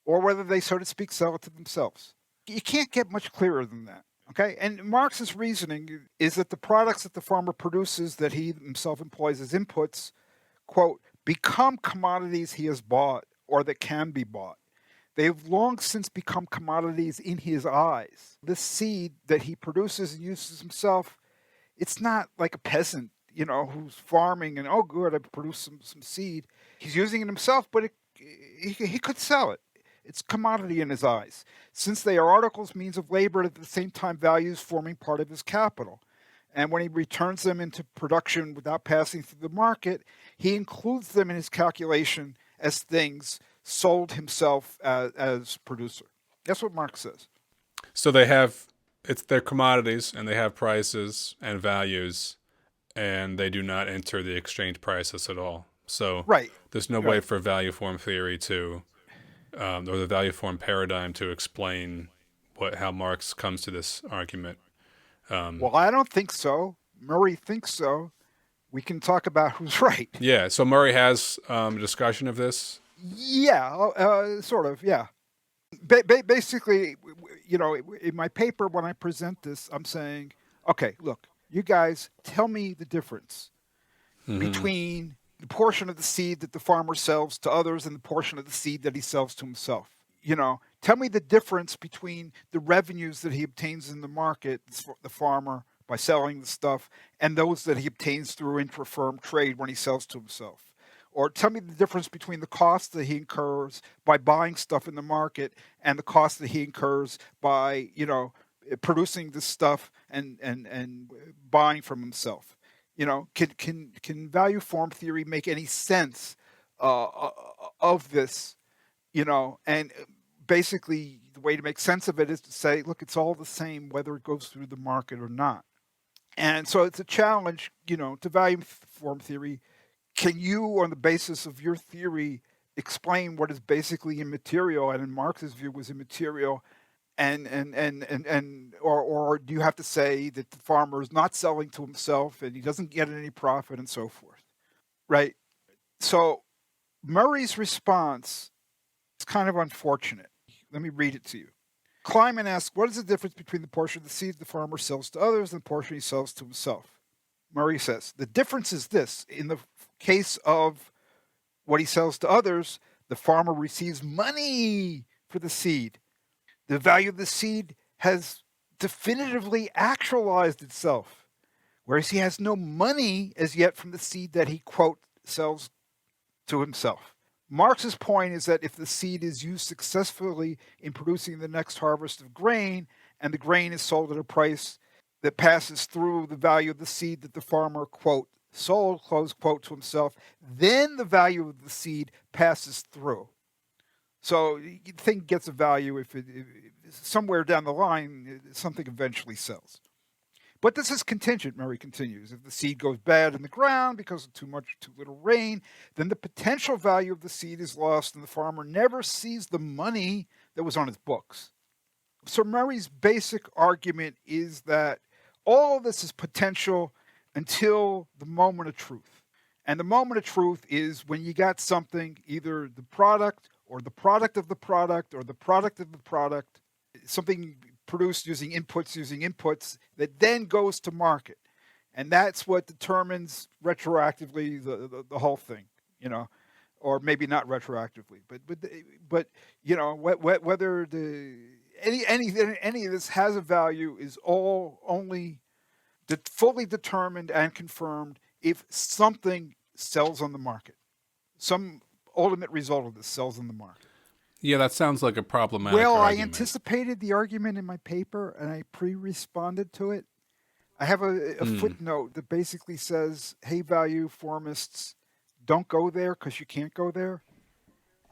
or whether they, so to speak, sell it to themselves. You can't get much clearer than that. Okay, and Marx's reasoning is that the products that the farmer produces that he himself employs as inputs, quote, become commodities he has bought or that can be bought. They have long since become commodities in his eyes. This seed that he produces and uses himself, it's not like a peasant, who's farming and, oh, good, I produced some seed. He's using it himself, but he could sell it. It's commodity in his eyes, since they are articles, means of labor, at the same time values forming part of his capital. And when he returns them into production without passing through the market, he includes them in his calculation as things sold himself as producer. That's what Marx says. So they're commodities, and they have prices and values, and they do not enter the exchange process at all. So right. There's no way for value form theory to or the value form paradigm to explain how Marx comes to this argument. Well, I don't think so. Murray thinks so. We can talk about who's right. Yeah, so Murray has a discussion of this? Yeah, sort of, yeah. Basically, in my paper, when I present this, I'm saying, okay, look, you guys tell me the difference between the portion of the seed that the farmer sells to others and the portion of the seed that he sells to himself. Tell me the difference between the revenues that he obtains in the market, the farmer, by selling the stuff, and those that he obtains through intra-firm trade when he sells to himself. Or tell me the difference between the cost that he incurs by buying stuff in the market and the cost that he incurs by, producing this stuff and buying from himself. Can value form theory make any sense of this? And basically the way to make sense of it is to say, look, it's all the same whether it goes through the market or not. And so it's a challenge, to value form theory. Can you, on the basis of your theory, explain what is basically immaterial and in Marx's view was immaterial, or do you have to say that the farmer is not selling to himself and he doesn't get any profit and so forth, right? So Murray's response is kind of unfortunate. Let me read it to you. Kleiman asks, what is the difference between the portion of the seed the farmer sells to others and the portion he sells to himself? Murray says, the difference is this. In the case of what he sells to others, the farmer receives money for the seed. The value of the seed has definitively actualized itself, whereas he has no money as yet from the seed that he, quote, sells to himself. Marx's point is that if the seed is used successfully in producing the next harvest of grain, and the grain is sold at a price that passes through the value of the seed that the farmer, quote, sold, close quote, to himself, then the value of the seed passes through. So the thing gets a value if somewhere down the line, something eventually sells. But this is contingent, Murray continues. If the seed goes bad in the ground because of too little rain, then the potential value of the seed is lost and the farmer never sees the money that was on his books. So Murray's basic argument is that all of this is potential until the moment of truth. And the moment of truth is when you got something, either the product or the product of the product or the product of the product, something produced using inputs that then goes to market. And that's what determines retroactively the whole thing, or maybe not retroactively, but whether any of this has a value is all only fully determined and confirmed if something sells on the market. Some ultimate result of this sells on the market. Yeah, that sounds like a problematic argument. I argument. anticipated the argument in my paper and I pre-responded to it. I have a footnote that basically says, hey, value formists, don't go there because you can't go there.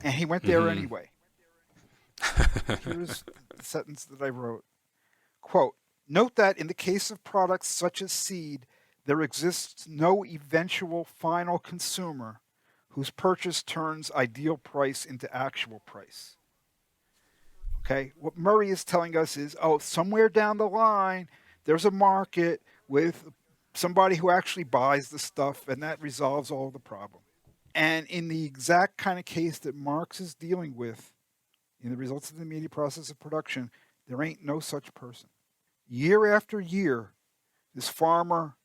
And he went there anyway. Here's the sentence that I wrote. Quote, note that in the case of products such as seed, there exists no eventual final consumer whose purchase turns ideal price into actual price. Okay, what Murray is telling us is, somewhere down the line, there's a market with somebody who actually buys the stuff, and that resolves all the problem. And in the exact kind of case that Marx is dealing with, in the results of the immediate process of production, there ain't no such person. Year after year, this farmer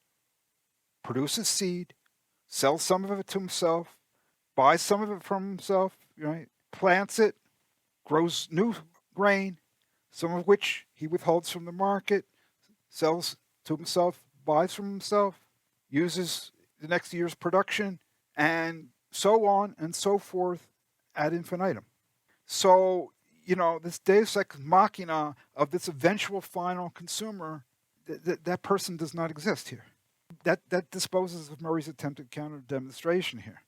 produces seed, sells some of it to himself, buys some of it from himself, right? Plants it, grows new grain, some of which he withholds from the market, sells to himself, buys from himself, uses the next year's production, and so on and so forth ad infinitum. So, this deus ex machina of this eventual final consumer, that person does not exist here. That disposes of Murray's attempted counter demonstration here.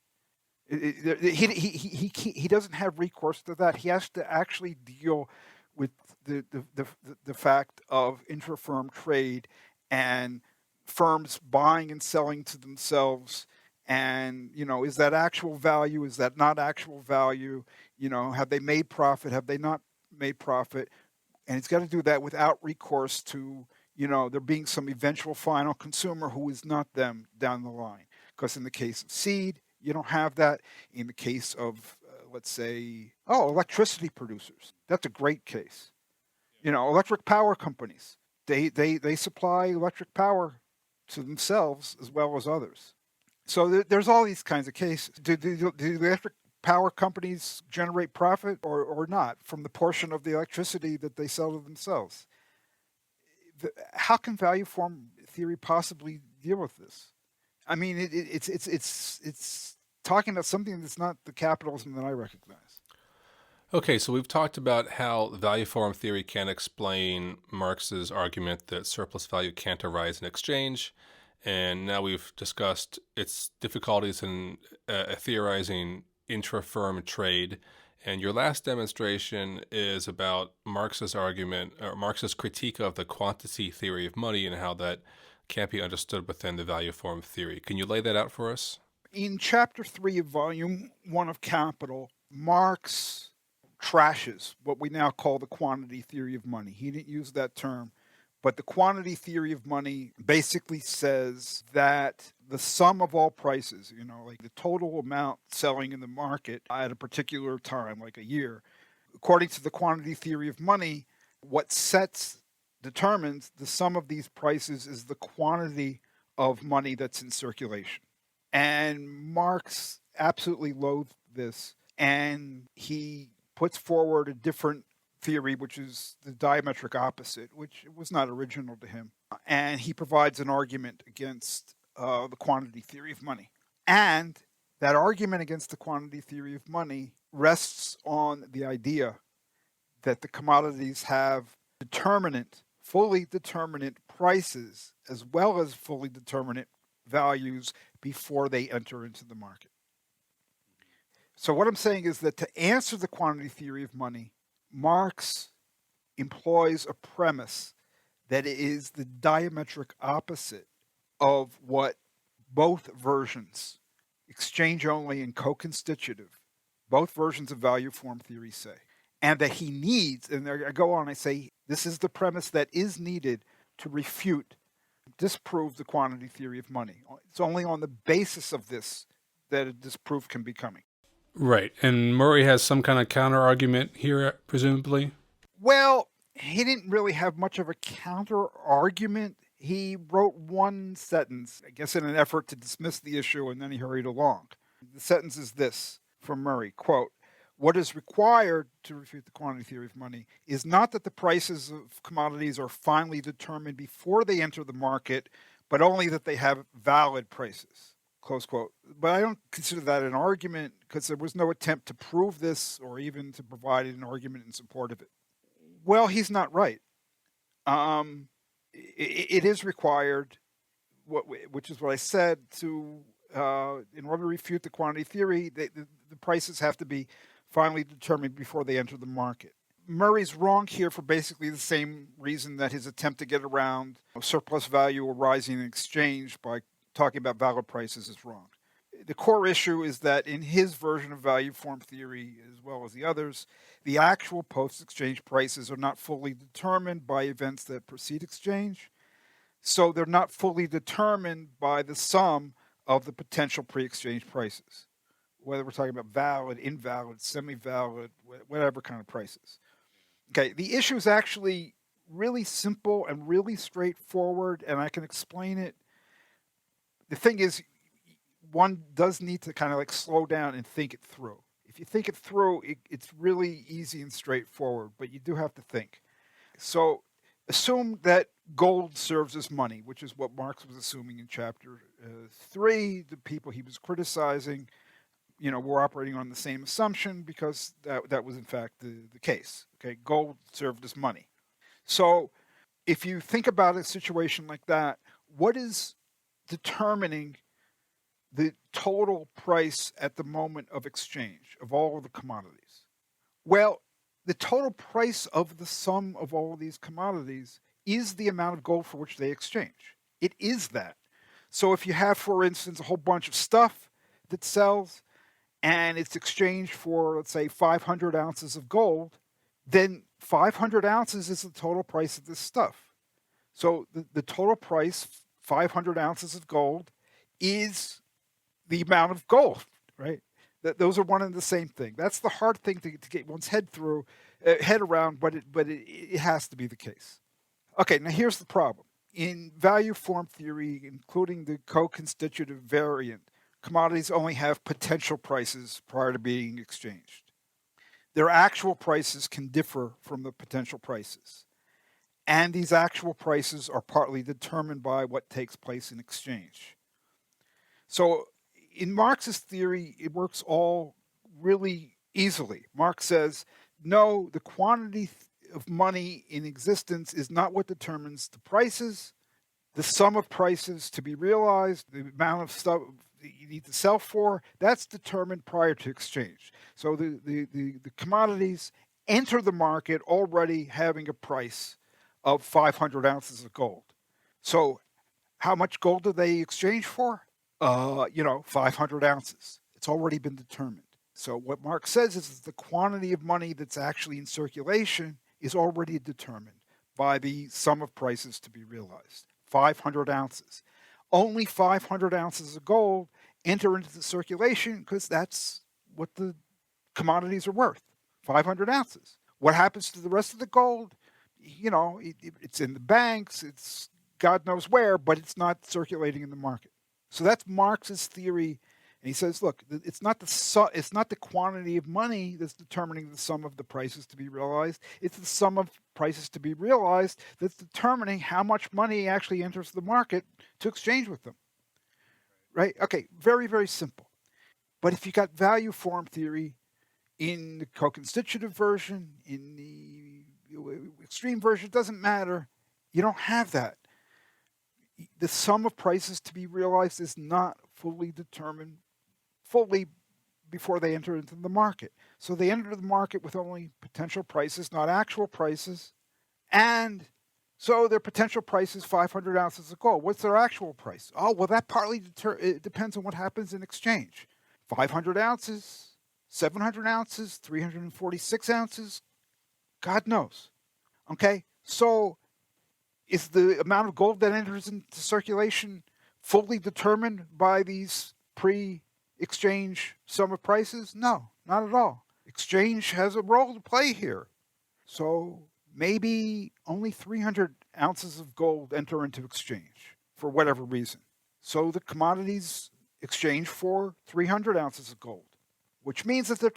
He doesn't have recourse to that. He has to actually deal with the fact of intra-firm trade and firms buying and selling to themselves. And, is that actual value? Is that not actual value? Have they made profit? Have they not made profit? And he's got to do that without recourse to, there being some eventual final consumer who is not them down the line. Because in the case of seed, you don't have that. In the case of, let's say, electricity producers, that's a great case. Electric power companies, they supply electric power to themselves as well as others. So there's all these kinds of cases. Do the electric power companies generate profit or not from the portion of the electricity that they sell to themselves? How can value form theory possibly deal with this? I mean, it's talking about something that's not the capitalism that I recognize. Okay, so we've talked about how value form theory can explain Marx's argument that surplus value can't arise in exchange, and now we've discussed its difficulties in theorizing intra-firm trade. And your last demonstration is about Marx's argument, or Marx's critique of the quantity theory of money and how that can't be understood within the value form theory. Can you lay that out for us? In Chapter 3 of Volume 1 of Capital, Marx trashes what we now call the quantity theory of money. He didn't use that term, but the quantity theory of money basically says that the sum of all prices, like the total amount selling in the market at a particular time, like a year, according to the quantity theory of money, what determines the sum of these prices is the quantity of money that's in circulation. And Marx absolutely loathed this, and he puts forward a different theory, which is the diametric opposite, which was not original to him. And he provides an argument against the quantity theory of money. And that argument against the quantity theory of money rests on the idea that the commodities have fully determinate prices, as well as fully determinate values before they enter into the market. So what I'm saying is that to answer the quantity theory of money, Marx employs a premise that is the diametric opposite of what both versions, exchange only and co-constitutive, both versions of value form theory say. And that he needs, and I go on, I say, this is the premise that is needed to disprove the quantity theory of money. It's only on the basis of this that a disproof can be coming. Right. And Murray has some kind of counter argument here, presumably? Well, he didn't really have much of a counter argument. He wrote one sentence, I guess in an effort to dismiss the issue, and then he hurried along. The sentence is this from Murray, quote, "What is required to refute the quantity theory of money is not that the prices of commodities are finally determined before they enter the market, but only that they have valid prices." Close quote. But I don't consider that an argument because there was no attempt to prove this or even to provide an argument in support of it. Well, he's not right. It is required, which is what I said, in order to refute the quantity theory, the prices have to be finally determined before they enter the market. Murray's wrong here for basically the same reason that his attempt to get around surplus value arising in exchange by talking about valid prices is wrong. The core issue is that in his version of value form theory, as well as the others, the actual post-exchange prices are not fully determined by events that precede exchange. So they're not fully determined by the sum of the potential pre-exchange prices, whether we're talking about valid, invalid, semi-valid, whatever kind of prices. Okay, the issue is actually really simple and really straightforward, and I can explain it. The thing is, one does need to kind of like slow down and think it through. If you think it through, it's really easy and straightforward, but you do have to think. So assume that gold serves as money, which is what Marx was assuming in chapter 3. The people he was criticizing, were operating on the same assumption because that was in fact the case. Okay, gold served as money. So if you think about a situation like that, what is determining the total price at the moment of exchange of all of the commodities? Well, the total price of the sum of all of these commodities is the amount of gold for which they exchange. It is that. So if you have, for instance, a whole bunch of stuff that sells and it's exchanged for, let's say, 500 ounces of gold, then 500 ounces is the total price of this stuff. So the total price, 500 ounces of gold, is the amount of gold, right? Those are one and the same thing. That's the hard thing to get one's head around, but it has to be the case. Okay, now here's the problem. In value form theory, including the co-constitutive variant, commodities only have potential prices prior to being exchanged. Their actual prices can differ from the potential prices. And these actual prices are partly determined by what takes place in exchange. So in Marxist theory, it works all really easily. Marx says, no, the quantity of money in existence is not what determines the prices. The sum of prices to be realized, the amount of stuff you need to sell for, that's determined prior to exchange. So the commodities enter the market already having a price of 500 ounces of gold. So how much gold do they exchange for? 500 ounces. It's already been determined. So what Marx says is that the quantity of money that's actually in circulation is already determined by the sum of prices to be realized, 500 ounces. Only 500 ounces of gold enter into the circulation because that's what the commodities are worth, 500 ounces. What happens to the rest of the gold? It's in the banks, it's God knows where, but it's not circulating in the market. So that's Marx's theory. And he says, look, it's not the quantity of money that's determining the sum of the prices to be realized. It's the sum of prices to be realized that's determining how much money actually enters the market to exchange with them. Right? Okay, very, very simple. But if you got value form theory in the co-constitutive version, in the extreme version, it doesn't matter. You don't have that. The sum of prices to be realized is not fully determined before they enter into the market. So they enter the market with only potential prices, not actual prices. And so their potential price is 500 ounces of gold. What's their actual price? Oh, well, that partly it depends on what happens in exchange. 500 ounces, 700 ounces, 346 ounces, God knows. Okay? So is the amount of gold that enters into circulation fully determined by these pre-exchange sum of prices? No, not at all. Exchange has a role to play here. So maybe only 300 ounces of gold enter into exchange for whatever reason. So the commodities exchange for 300 ounces of gold, which means that their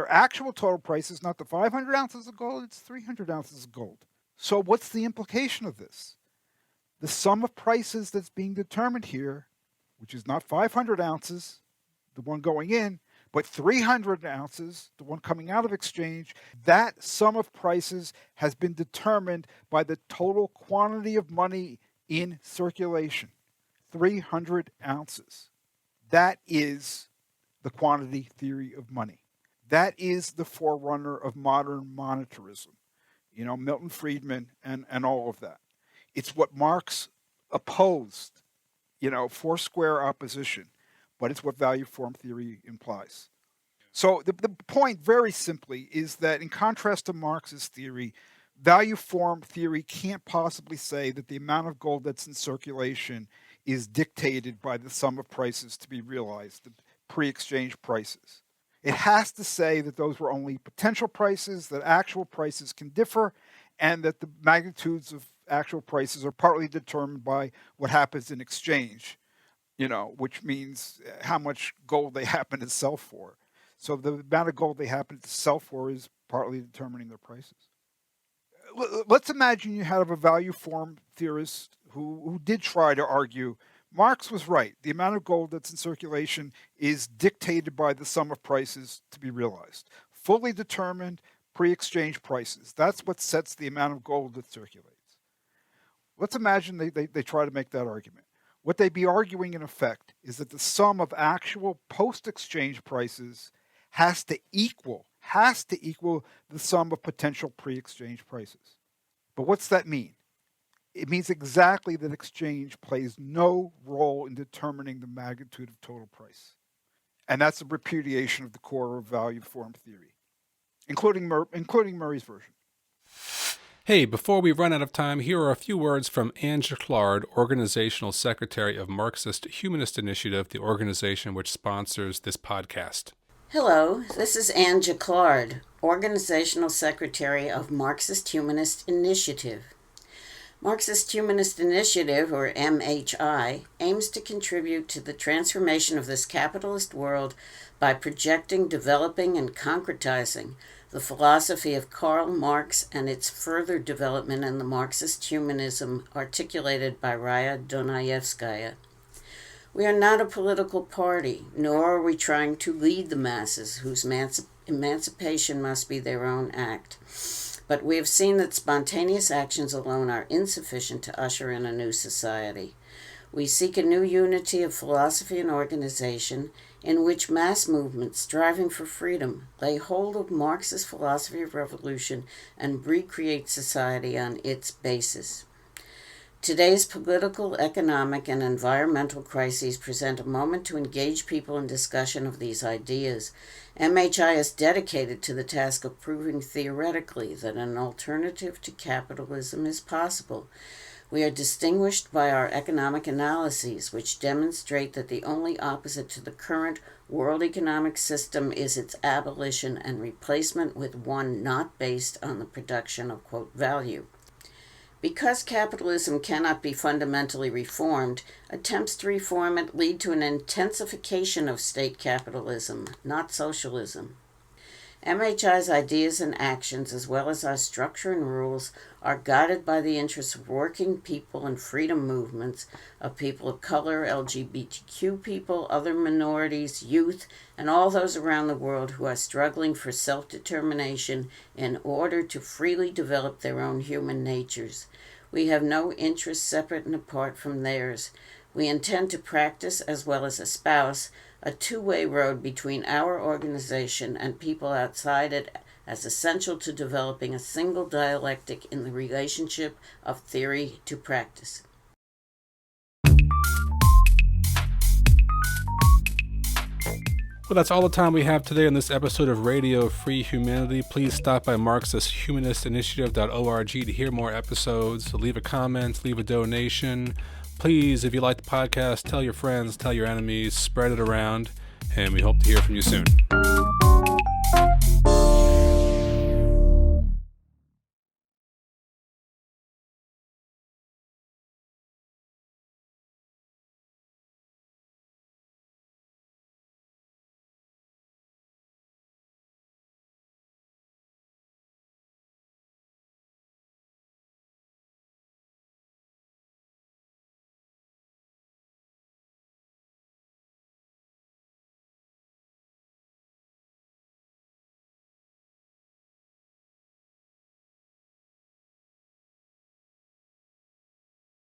actual total price is not the 500 ounces of gold, it's 300 ounces of gold. So what's the implication of this? The sum of prices that's being determined here, which is not 500 ounces, the one going in, but 300 ounces, the one coming out of exchange, that sum of prices has been determined by the total quantity of money in circulation, 300 ounces. That is the quantity theory of money. That is the forerunner of modern monetarism. Milton Friedman and all of that. It's what Marx opposed, four-square opposition, but it's what value form theory implies. So the point, very simply, is that in contrast to Marx's theory, value form theory can't possibly say that the amount of gold that's in circulation is dictated by the sum of prices to be realized, the pre-exchange prices. It has to say that those were only potential prices, that actual prices can differ, and that the magnitudes of actual prices are partly determined by what happens in exchange, which means how much gold they happen to sell for. So the amount of gold they happen to sell for is partly determining their prices. Let's imagine you have a value form theorist who did try to argue Marx was right. The amount of gold that's in circulation is dictated by the sum of prices to be realized. Fully determined pre-exchange prices. That's what sets the amount of gold that circulates. Let's imagine they try to make that argument. What they'd be arguing in effect is that the sum of actual post-exchange prices has to equal the sum of potential pre-exchange prices. But what's that mean? It means exactly that exchange plays no role in determining the magnitude of total price. And that's a repudiation of the core of value form theory, including Murray's version. Hey, before we run out of time, here are a few words from Anne Jacquard, Organizational Secretary of Marxist-Humanist Initiative, the organization which sponsors this podcast. Hello, this is Anne Jacquard, Organizational Secretary of Marxist-Humanist Initiative. Marxist-Humanist Initiative, or MHI, aims to contribute to the transformation of this capitalist world by projecting, developing, and concretizing the philosophy of Karl Marx and its further development in the Marxist-Humanism articulated by Raya Dunayevskaya. We are not a political party, nor are we trying to lead the masses, whose emancipation must be their own act. But we have seen that spontaneous actions alone are insufficient to usher in a new society. We seek a new unity of philosophy and organization in which mass movements striving for freedom lay hold of Marx's philosophy of revolution and recreate society on its basis. Today's political, economic, and environmental crises present a moment to engage people in discussion of these ideas. MHI is dedicated to the task of proving theoretically that an alternative to capitalism is possible. We are distinguished by our economic analyses, which demonstrate that the only opposite to the current world economic system is its abolition and replacement with one not based on the production of, quote, value. Because capitalism cannot be fundamentally reformed, attempts to reform it lead to an intensification of state capitalism, not socialism. MHI's ideas and actions, as well as our structure and rules, are guided by the interests of working people and freedom movements, of people of color, LGBTQ people, other minorities, youth, and all those around the world who are struggling for self-determination in order to freely develop their own human natures. We have no interests separate and apart from theirs. We intend to practice, as well as espouse, a two-way road between our organization and people outside it as essential to developing a single dialectic in the relationship of theory to practice. Well, that's all the time we have today on this episode of Radio Free Humanity. Please stop by Marxist-Humanist Initiative.org to hear more episodes. Leave a comment, leave a donation. Please, if you like the podcast, tell your friends, tell your enemies, spread it around, and we hope to hear from you soon.